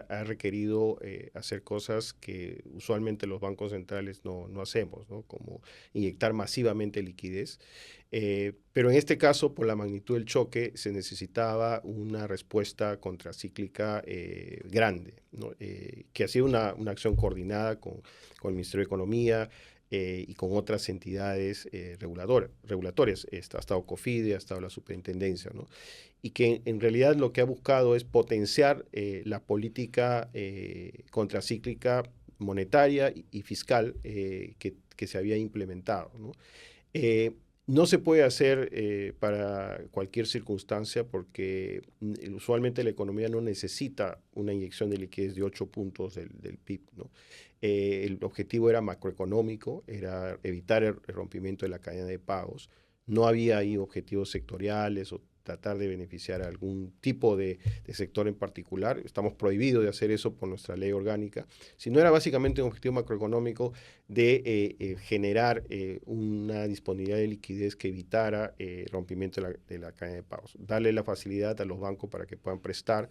ha requerido hacer cosas que usualmente los bancos centrales no hacemos, ¿no? Como inyectar masivamente liquidez. Pero en este caso, por la magnitud del choque, se necesitaba una respuesta contracíclica grande, ¿no? Que ha sido una acción coordinada con el Ministerio de Economía, y con otras entidades regulatorias. Ha estado COFIDE, ha estado la superintendencia, ¿no? Y que en realidad lo que ha buscado es potenciar la política contracíclica monetaria y fiscal que se había implementado, ¿no? No se puede hacer para cualquier circunstancia porque usualmente la economía no necesita una inyección de liquidez de 8 puntos del PIB, ¿no? El objetivo era macroeconómico, era evitar el rompimiento de la cadena de pagos. No había ahí objetivos sectoriales o tratar de beneficiar a algún tipo de sector en particular. Estamos prohibidos de hacer eso por nuestra ley orgánica. Sino era básicamente un objetivo macroeconómico de generar una disponibilidad de liquidez que evitara rompimiento de la cadena de pagos. Darle la facilidad a los bancos para que puedan prestar,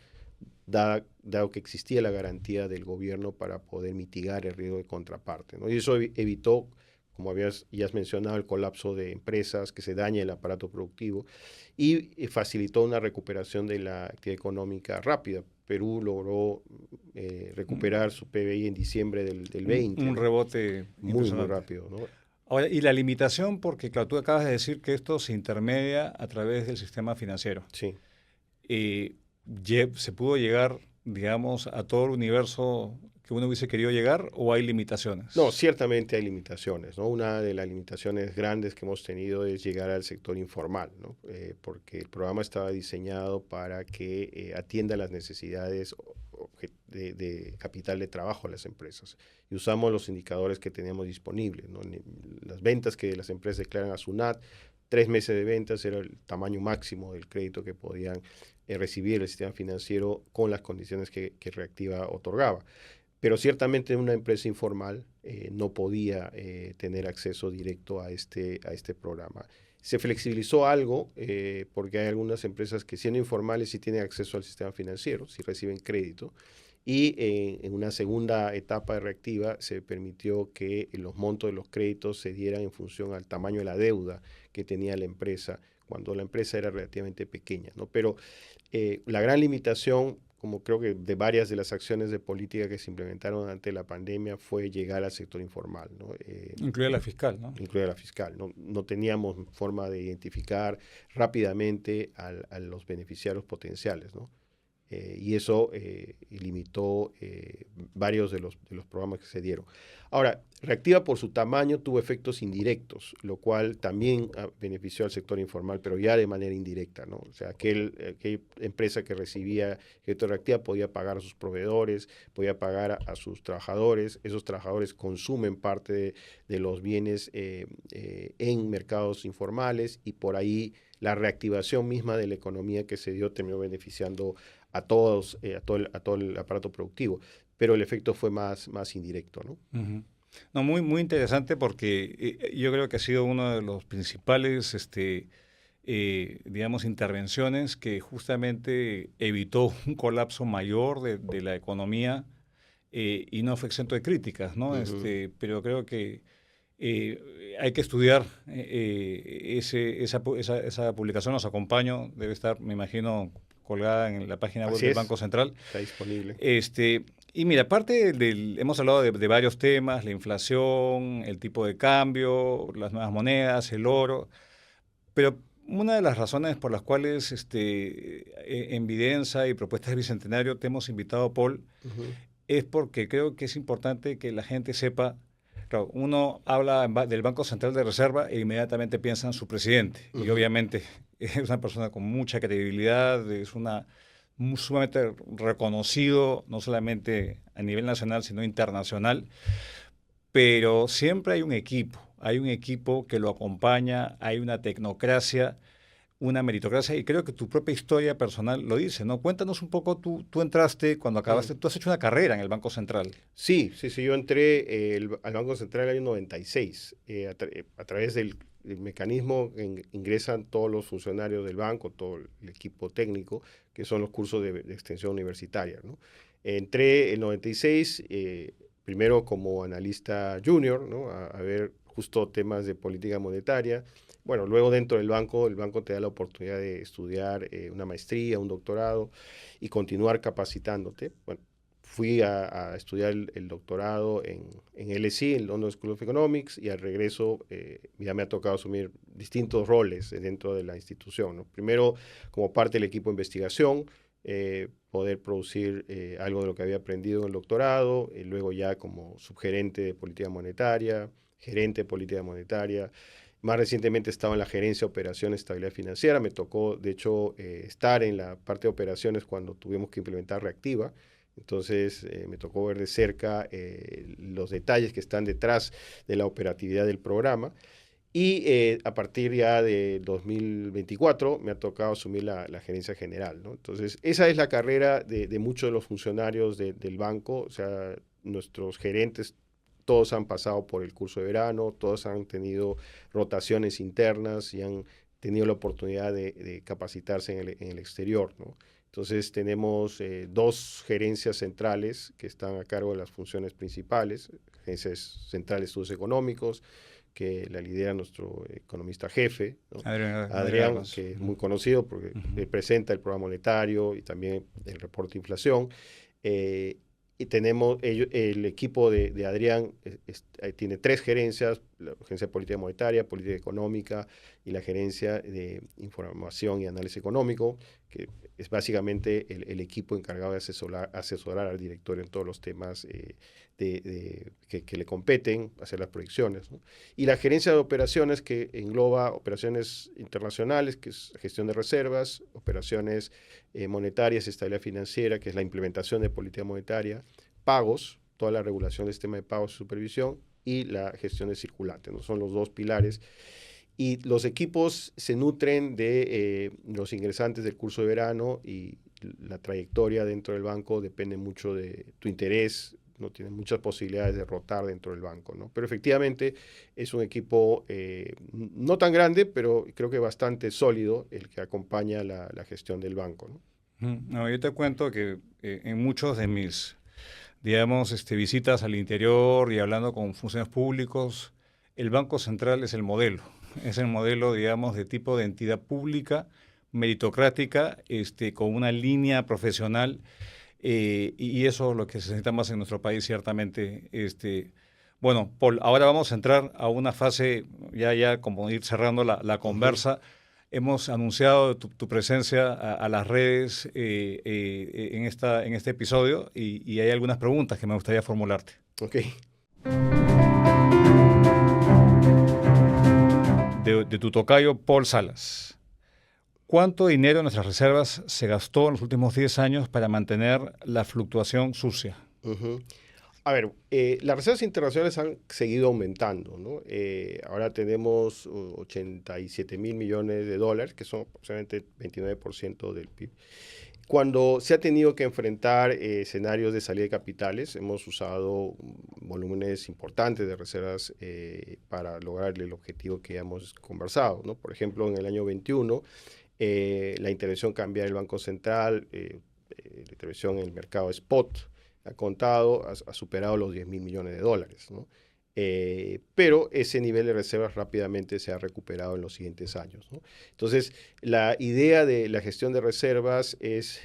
dado que existía la garantía del gobierno para poder mitigar el riesgo de contraparte, ¿no? Y eso evitó, como ya has mencionado, el colapso de empresas, que se dañe el aparato productivo y facilitó una recuperación de la actividad económica rápida. Perú logró recuperar su PBI en diciembre del 20. Un ¿no? rebote muy rápido, ¿no? Ahora, y la limitación, porque claro, tú acabas de decir que esto se intermedia a través del sistema financiero. Sí. ¿Se pudo llegar, digamos, a todo el universo que uno hubiese querido llegar o hay limitaciones? No, ciertamente hay limitaciones, ¿no? Una de las limitaciones grandes que hemos tenido es llegar al sector informal, ¿no? Porque el programa estaba diseñado para que atienda las necesidades de capital de trabajo de las empresas. Y usamos los indicadores que teníamos disponibles, ¿no? Las ventas que las empresas declaran a SUNAT, 3 meses de ventas era el tamaño máximo del crédito que podían recibir el sistema financiero con las condiciones que Reactiva otorgaba. Pero ciertamente una empresa informal no podía tener acceso directo a este programa. Se flexibilizó algo porque hay algunas empresas que siendo informales sí tienen acceso al sistema financiero, sí reciben crédito. Y en una segunda etapa de Reactiva se permitió que los montos de los créditos se dieran en función al tamaño de la deuda que tenía la empresa cuando la empresa era relativamente pequeña, ¿no? Pero la gran limitación, como creo que de varias de las acciones de política que se implementaron durante la pandemia, fue llegar al sector informal, ¿no? Incluida la fiscal, ¿no? Incluida la fiscal. No teníamos forma de identificar rápidamente a los beneficiarios potenciales, ¿no? Y eso limitó varios de los programas que se dieron. Ahora, Reactiva por su tamaño tuvo efectos indirectos, lo cual también benefició al sector informal, pero ya de manera indirecta, ¿no? O sea, aquella empresa que recibía crédito de Reactiva podía pagar a sus proveedores, podía pagar a sus trabajadores. Esos trabajadores consumen parte de los bienes en mercados informales y por ahí la reactivación misma de la economía que se dio terminó beneficiando a todo el aparato productivo, pero el efecto fue más indirecto, ¿no? Uh-huh. No, muy interesante porque yo creo que ha sido uno de los principales, digamos, intervenciones que justamente evitó un colapso mayor de la economía y no fue exento de críticas, ¿no? Uh-huh. Pero creo que hay que estudiar esa publicación, los acompaño, debe estar, me imagino, colgada en la página web del Banco Central. Está disponible. Y mira, aparte hemos hablado de varios temas, la inflación, el tipo de cambio, las nuevas monedas, el oro, pero una de las razones por las cuales en Videnza y Propuestas del Bicentenario te hemos invitado, Paul, Uh-huh. es porque creo que es importante que la gente sepa. Claro, uno habla del Banco Central de Reserva e inmediatamente piensa en su presidente. Uh-huh. Y obviamente es una persona con mucha credibilidad, es sumamente reconocido, no solamente a nivel nacional, sino internacional. Pero siempre hay un equipo que lo acompaña, hay una tecnocracia, una meritocracia, y creo que tu propia historia personal lo dice, ¿no? Cuéntanos un poco, tú entraste cuando acabaste, tú has hecho una carrera en el Banco Central. Sí, yo entré al Banco Central en el año 96, a través del mecanismo en ingresan todos los funcionarios del banco, todo el equipo técnico, que son los cursos de extensión universitaria, ¿no? Entré en 96, primero como analista junior, ¿no? A ver justo temas de política monetaria. Bueno, luego dentro del banco, el banco te da la oportunidad de estudiar una maestría, un doctorado y continuar capacitándote. Bueno, fui a estudiar el doctorado en LSE, en London School of Economics, y al regreso ya me ha tocado asumir distintos roles dentro de la institución, ¿no? Primero, como parte del equipo de investigación, poder producir algo de lo que había aprendido en el doctorado, y luego ya como subgerente de política monetaria, gerente de política monetaria. Más recientemente estaba en la gerencia de operaciones, estabilidad financiera. Me tocó, de hecho, estar en la parte de operaciones cuando tuvimos que implementar Reactiva. Entonces, me tocó ver de cerca los detalles que están detrás de la operatividad del programa. Y a partir ya de 2024 me ha tocado asumir la gerencia general, ¿no? Entonces, esa es la carrera de muchos de los funcionarios del banco. O sea, nuestros gerentes todos han pasado por el curso de verano, todos han tenido rotaciones internas y han tenido la oportunidad de capacitarse en el exterior, ¿no? Entonces tenemos dos gerencias centrales que están a cargo de las funciones principales, gerencias centrales de estudios económicos, que la lidera nuestro economista jefe, ¿no? Adrián, que es muy conocido porque presenta el programa monetario y también el reporte de inflación. Y tenemos, el equipo de Adrián tiene tres gerencias: la gerencia de política monetaria, política económica y la gerencia de información y análisis económico, que es básicamente el equipo encargado de asesorar al directorio en todos los temas que le competen, hacer las proyecciones, ¿no? Y la gerencia de operaciones, que engloba operaciones internacionales, que es gestión de reservas, operaciones monetarias, estabilidad financiera, que es la implementación de política monetaria, pagos, toda la regulación del sistema de pagos y supervisión, y la gestión de circulante, ¿no? Son los dos pilares. Y los equipos se nutren de los ingresantes del curso de verano, y la trayectoria dentro del banco depende mucho de tu interés. No tiene muchas posibilidades de rotar dentro del banco, ¿no? Pero efectivamente es un equipo no tan grande, pero creo que bastante sólido, el que acompaña la gestión del banco, ¿no? No, yo te cuento que en muchos de mis, digamos, visitas al interior y hablando con funcionarios públicos, el Banco Central es el modelo. Es el modelo, digamos, de tipo de entidad pública, meritocrática, con una línea profesional, y eso es lo que se necesita más en nuestro país, ciertamente. Bueno, Paul, ahora vamos a entrar a una fase, ya como ir cerrando la conversa. Hemos anunciado tu presencia a las redes en este episodio, y hay algunas preguntas que me gustaría formularte. Ok. De tu tocayo, Paul Salas. ¿Cuánto dinero en nuestras reservas se gastó en los últimos 10 años para mantener la fluctuación sucia? A ver, las reservas internacionales han seguido aumentando, ¿no? Ahora tenemos 87 mil millones de dólares, que son aproximadamente 29% del PIB. Cuando se ha tenido que enfrentar escenarios de salida de capitales, hemos usado volúmenes importantes de reservas para lograr el objetivo que ya hemos conversado, ¿no? Por ejemplo, en el año 21, la intervención cambiaria del Banco Central, la intervención en el mercado spot, ha contado, ha superado los 10 mil millones de dólares, ¿no? Pero ese nivel de reservas rápidamente se ha recuperado en los siguientes años, ¿no? Entonces, la idea de la gestión de reservas es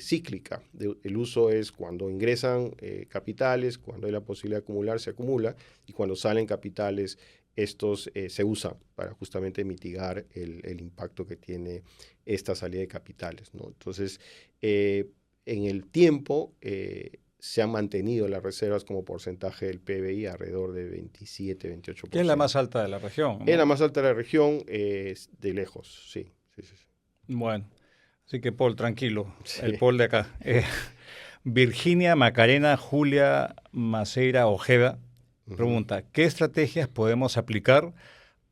cíclica. El uso es cuando ingresan capitales, cuando hay la posibilidad de acumular, se acumula, y cuando salen capitales, estos se usan para justamente mitigar el impacto que tiene esta salida de capitales, ¿no? Entonces, en el tiempo se han mantenido las reservas como porcentaje del PBI alrededor de 27-28%. Que es la más alta de la región, ¿no? Es la más alta de la región, de lejos, sí. Bueno, así que Paul, tranquilo, Sí. el Paul de acá. Virginia Macarena Julia Maceira Ojeda pregunta, ¿qué estrategias podemos aplicar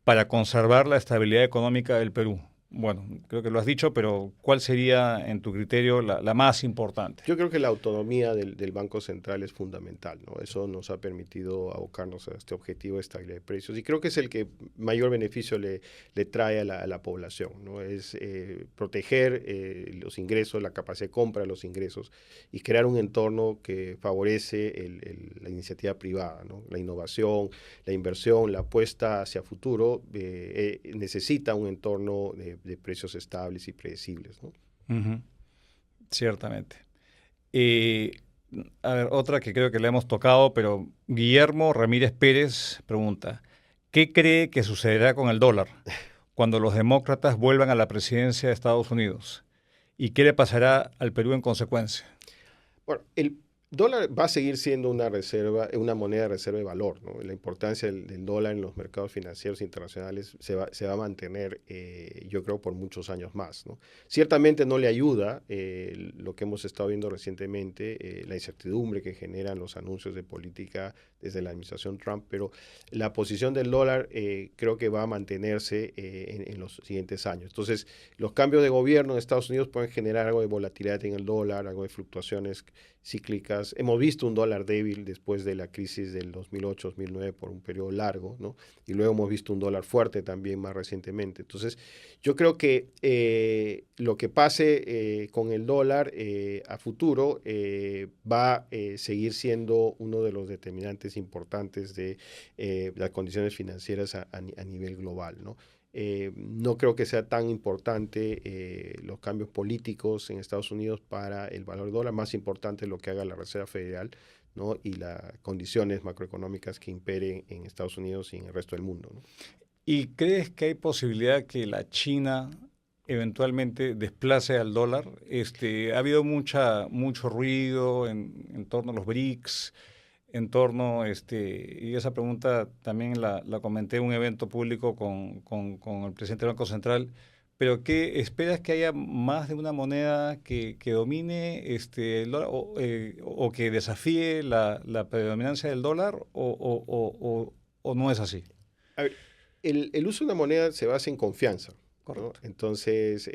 para conservar la estabilidad económica del Perú? Bueno, creo que lo has dicho, pero ¿cuál sería, en tu criterio, la más importante? Yo creo que la autonomía del Banco Central es fundamental, ¿no? Eso nos ha permitido abocarnos a este objetivo de estabilidad de precios, y creo que es el que mayor beneficio le trae a la población, ¿no? Es proteger los ingresos, la capacidad de compra de los ingresos, y crear un entorno que favorece la iniciativa privada, ¿no? La innovación, la inversión, la apuesta hacia futuro necesita un entorno de precios estables y predecibles, ¿no? Ciertamente. A ver, otra que creo que le hemos tocado, pero Guillermo Ramírez Pérez pregunta, ¿qué cree que sucederá con el dólar cuando los demócratas vuelvan a la presidencia de Estados Unidos? ¿Y qué le pasará al Perú en consecuencia? Bueno, el dólar va a seguir siendo una reserva, una moneda de reserva de valor, ¿no? La importancia del dólar en los mercados financieros internacionales se va a mantener, yo creo, por muchos años más, ¿no? Ciertamente no le ayuda lo que hemos estado viendo recientemente, la incertidumbre que generan los anuncios de política desde la administración Trump, pero la posición del dólar creo que va a mantenerse en los siguientes años. Entonces, los cambios de gobierno en Estados Unidos pueden generar algo de volatilidad en el dólar, algo de fluctuaciones cíclicas. Hemos visto un dólar débil después de la crisis del 2008-2009 por un periodo largo, ¿no? Y luego hemos visto un dólar fuerte también más recientemente. Entonces, yo creo que lo que pase con el dólar a futuro va a seguir siendo uno de los determinantes importantes de las condiciones financieras a nivel global, ¿no? No creo que sea tan importante los cambios políticos en Estados Unidos para el valor del dólar, más importante es lo que haga la Reserva Federal, ¿no? Y las condiciones macroeconómicas que imperen en Estados Unidos y en el resto del mundo, ¿no? ¿Y crees que hay posibilidad que la China eventualmente desplace al dólar? Ha habido mucho ruido en torno a los BRICS, en torno, y esa pregunta también la comenté en un evento público con el presidente del Banco Central, pero ¿qué esperas que haya más de una moneda que domine el dólar o que desafíe la predominancia del dólar o no es así? A ver, el uso de una moneda se basa en confianza, ¿no? Correcto. Entonces,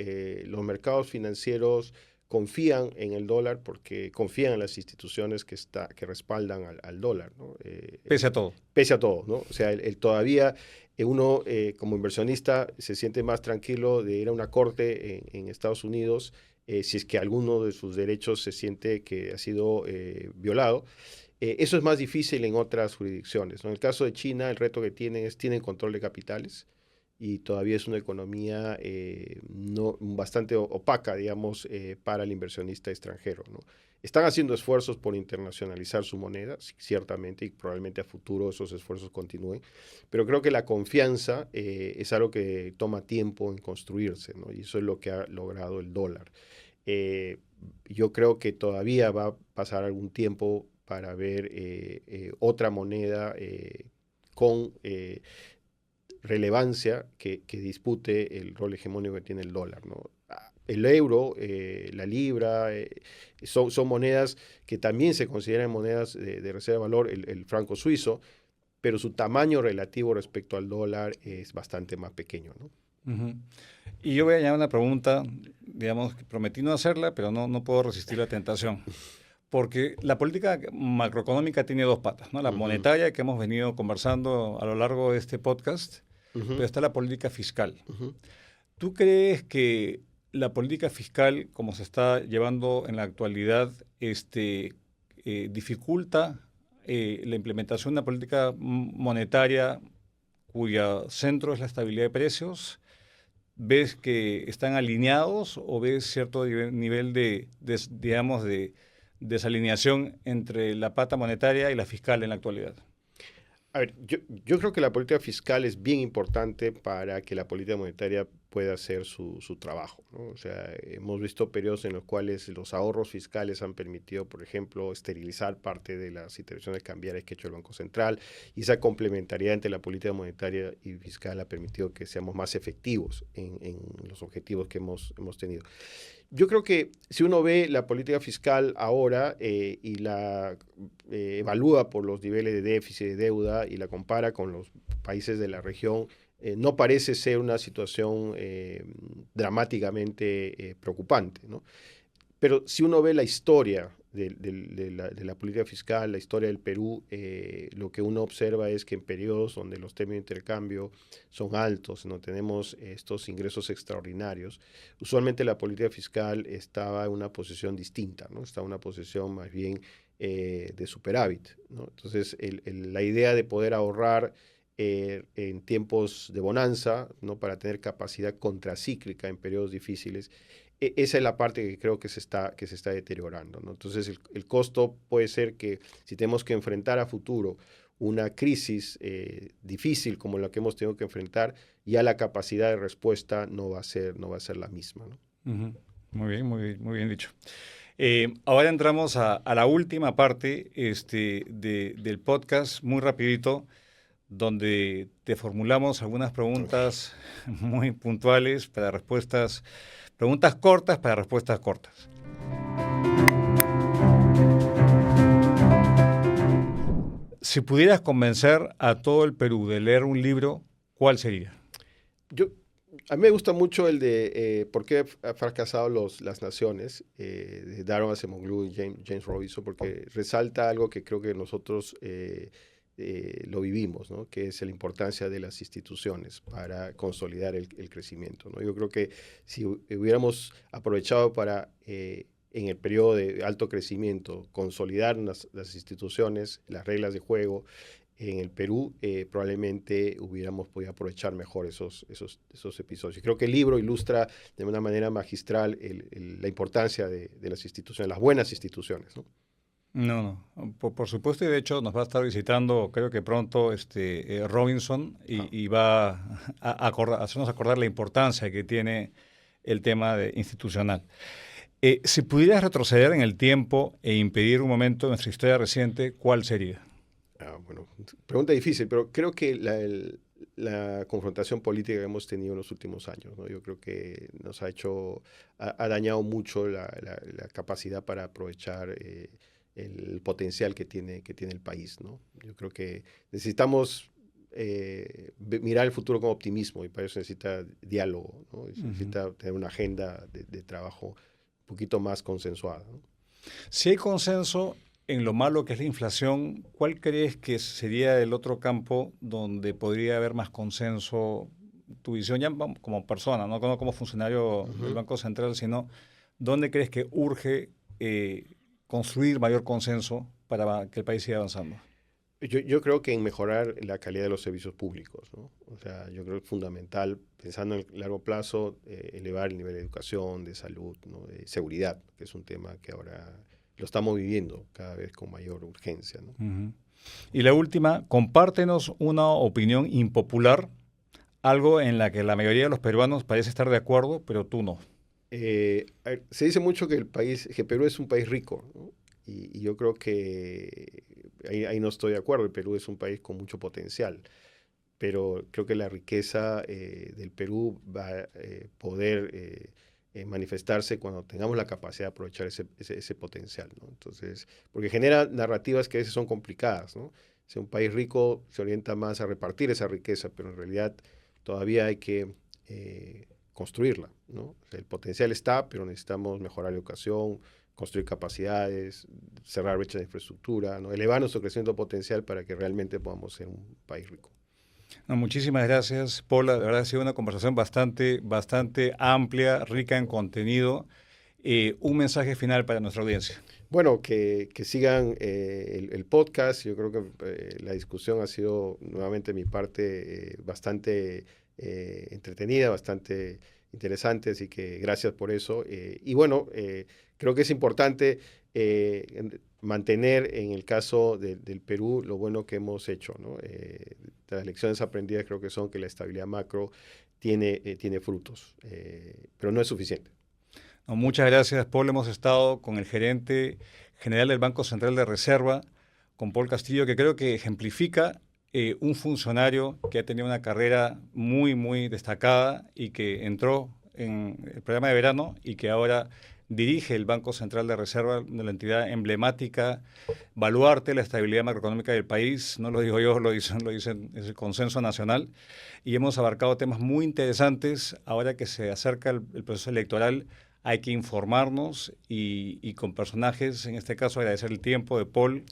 los mercados financieros confían en el dólar porque confían en las instituciones que respaldan al dólar, ¿no? Pese a todo. Pese a todo, ¿no? O sea, todavía uno como inversionista se siente más tranquilo de ir a una corte en Estados Unidos si es que alguno de sus derechos se siente que ha sido violado. Eso es más difícil en otras jurisdicciones, ¿no? En el caso de China, el reto que tienen es tienen control de capitales y todavía es una economía no, bastante opaca, digamos, para el inversionista extranjero, ¿no? Están haciendo esfuerzos por internacionalizar su moneda, ciertamente, y probablemente a futuro esos esfuerzos continúen, pero creo que la confianza es algo que toma tiempo en construirse, ¿no? Y eso es lo que ha logrado el dólar. Eh, yo creo que todavía va a pasar algún tiempo para ver otra moneda con relevancia que dispute el rol hegemónico que tiene el dólar, ¿no? El euro, la libra, son monedas que también se consideran monedas de reserva de valor, el franco suizo, pero su tamaño relativo respecto al dólar es bastante más pequeño, ¿no? Ujú. Y yo voy a añadir una pregunta, digamos, que prometí no hacerla, pero no puedo resistir la tentación. Porque la política macroeconómica tiene dos patas, ¿no? La Ujú, monetaria, que hemos venido conversando a lo largo de este podcast, pero ujú, está la política fiscal. ujú. ¿Tú crees que la política fiscal, como se está llevando en la actualidad, dificulta la implementación de una política monetaria cuya centro es la estabilidad de precios? ¿Ves que están alineados o ves cierto nivel digamos, de desalineación entre la pata monetaria y la fiscal en la actualidad? A ver, yo creo que la política fiscal es bien importante para que la política monetaria pueda hacer su trabajo, ¿no? O sea, hemos visto periodos en los cuales los ahorros fiscales han permitido, por ejemplo, esterilizar parte de las intervenciones cambiarias que ha hecho el Banco Central y esa complementariedad entre la política monetaria y fiscal ha permitido que seamos más efectivos en los objetivos que hemos tenido. Yo creo que si uno ve la política fiscal ahora y la evalúa por los niveles de déficit y de deuda y la compara con los países de la región, no parece ser una situación dramáticamente preocupante, ¿no? Pero si uno ve la historia de la política fiscal, la historia del Perú, lo que uno observa es que en periodos donde los términos de intercambio son altos, no tenemos estos ingresos extraordinarios, usualmente la política fiscal estaba en una posición distinta, ¿no? Estaba en una posición más bien de superávit, ¿no? Entonces, la idea de poder ahorrar en tiempos de bonanza, ¿no? Para tener capacidad contracíclica en periodos difíciles. Esa es la parte que creo que se está deteriorando, ¿no? Entonces, el costo puede ser que si tenemos que enfrentar a futuro una crisis difícil como la que hemos tenido que enfrentar, ya la capacidad de respuesta no va a ser la misma, ¿no? Uh-huh. Muy bien dicho. Ahora entramos a la última parte del podcast, muy rapidito, donde te formulamos algunas preguntas muy puntuales preguntas cortas para respuestas cortas. Si pudieras convencer a todo el Perú de leer un libro, ¿cuál sería? A mí me gusta mucho el de ¿Por qué han fracasado las naciones? De Daron Acemoglu y James Robinson, porque resalta algo que creo que nosotros lo vivimos, ¿no? Que es la importancia de las instituciones para consolidar el crecimiento, ¿no? Yo creo que si hubiéramos aprovechado para, en el periodo de alto crecimiento, consolidar las instituciones, las reglas de juego, en el Perú, probablemente hubiéramos podido aprovechar mejor esos episodios. Y creo que el libro ilustra de una manera magistral la importancia de las instituciones, las buenas instituciones, ¿no? No, por supuesto, y de hecho nos va a estar visitando, creo que pronto, Robinson, y va a hacernos acordar la importancia que tiene el tema institucional. Si pudieras retroceder en el tiempo e impedir un momento de nuestra historia reciente, ¿cuál sería? Bueno, pregunta difícil, pero creo que la confrontación política que hemos tenido en los últimos años, ¿no? Yo creo que nos ha dañado mucho la capacidad para aprovechar el potencial que tiene el país, ¿no? Yo creo que necesitamos mirar el futuro con optimismo, y para eso necesita diálogo, ¿no? Y necesita tener una agenda de trabajo un poquito más consensuada, ¿no? Si hay consenso en lo malo que es la inflación, ¿cuál crees que sería el otro campo donde podría haber más consenso? Tu visión ya como persona, no como funcionario del Banco Central, sino ¿dónde crees que urge construir mayor consenso para que el país siga avanzando? Yo creo que en mejorar la calidad de los servicios públicos, ¿no? O sea, yo creo que es fundamental, pensando en el largo plazo, elevar el nivel de educación, de salud, ¿no? De seguridad, que es un tema que ahora lo estamos viviendo cada vez con mayor urgencia, ¿no? Uh-huh. Y la última, compártenos una opinión impopular, algo en la que la mayoría de los peruanos parece estar de acuerdo, pero tú no. Se dice mucho que Perú es un país rico, ¿no? Y yo creo que ahí no estoy de acuerdo. El Perú es un país con mucho potencial, pero creo que la riqueza del Perú va a poder manifestarse cuando tengamos la capacidad de aprovechar ese potencial, ¿no? Entonces, porque genera narrativas que a veces son complicadas, ¿no? Si un país rico se orienta más a repartir esa riqueza, pero en realidad todavía hay que construirla, ¿no? O sea, el potencial está, pero necesitamos mejorar la educación, construir capacidades, cerrar brechas de infraestructura, ¿no? Elevar nuestro crecimiento potencial para que realmente podamos ser un país rico. No, muchísimas gracias, Paula. De verdad ha sido una conversación bastante amplia, rica en contenido. Un mensaje final para nuestra audiencia. Bueno, que sigan el podcast. Yo creo que la discusión ha sido, nuevamente, mi parte bastante entretenida, bastante interesante, así que gracias por eso. Y bueno, creo que es importante mantener, en el caso del Perú, lo bueno que hemos hecho, ¿no? Las lecciones aprendidas creo que son que la estabilidad macro tiene frutos, pero no es suficiente. No, muchas gracias, Paul. Hemos estado con el gerente general del Banco Central de Reserva, con Paul Castillo, que creo que ejemplifica un funcionario que ha tenido una carrera muy destacada y que entró en el programa de verano y que ahora dirige el Banco Central de Reserva, de la entidad emblemática, baluarte de la estabilidad macroeconómica del país. No lo digo yo, lo dicen, es el consenso nacional. Y hemos abarcado temas muy interesantes. Ahora que se acerca el proceso electoral, hay que informarnos y con personajes, en este caso agradecer el tiempo de Paul,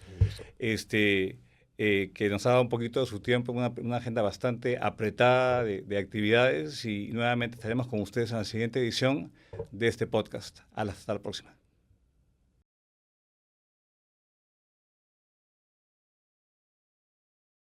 que nos ha dado un poquito de su tiempo, una agenda bastante apretada de actividades, y nuevamente estaremos con ustedes en la siguiente edición de este podcast. Hasta la próxima.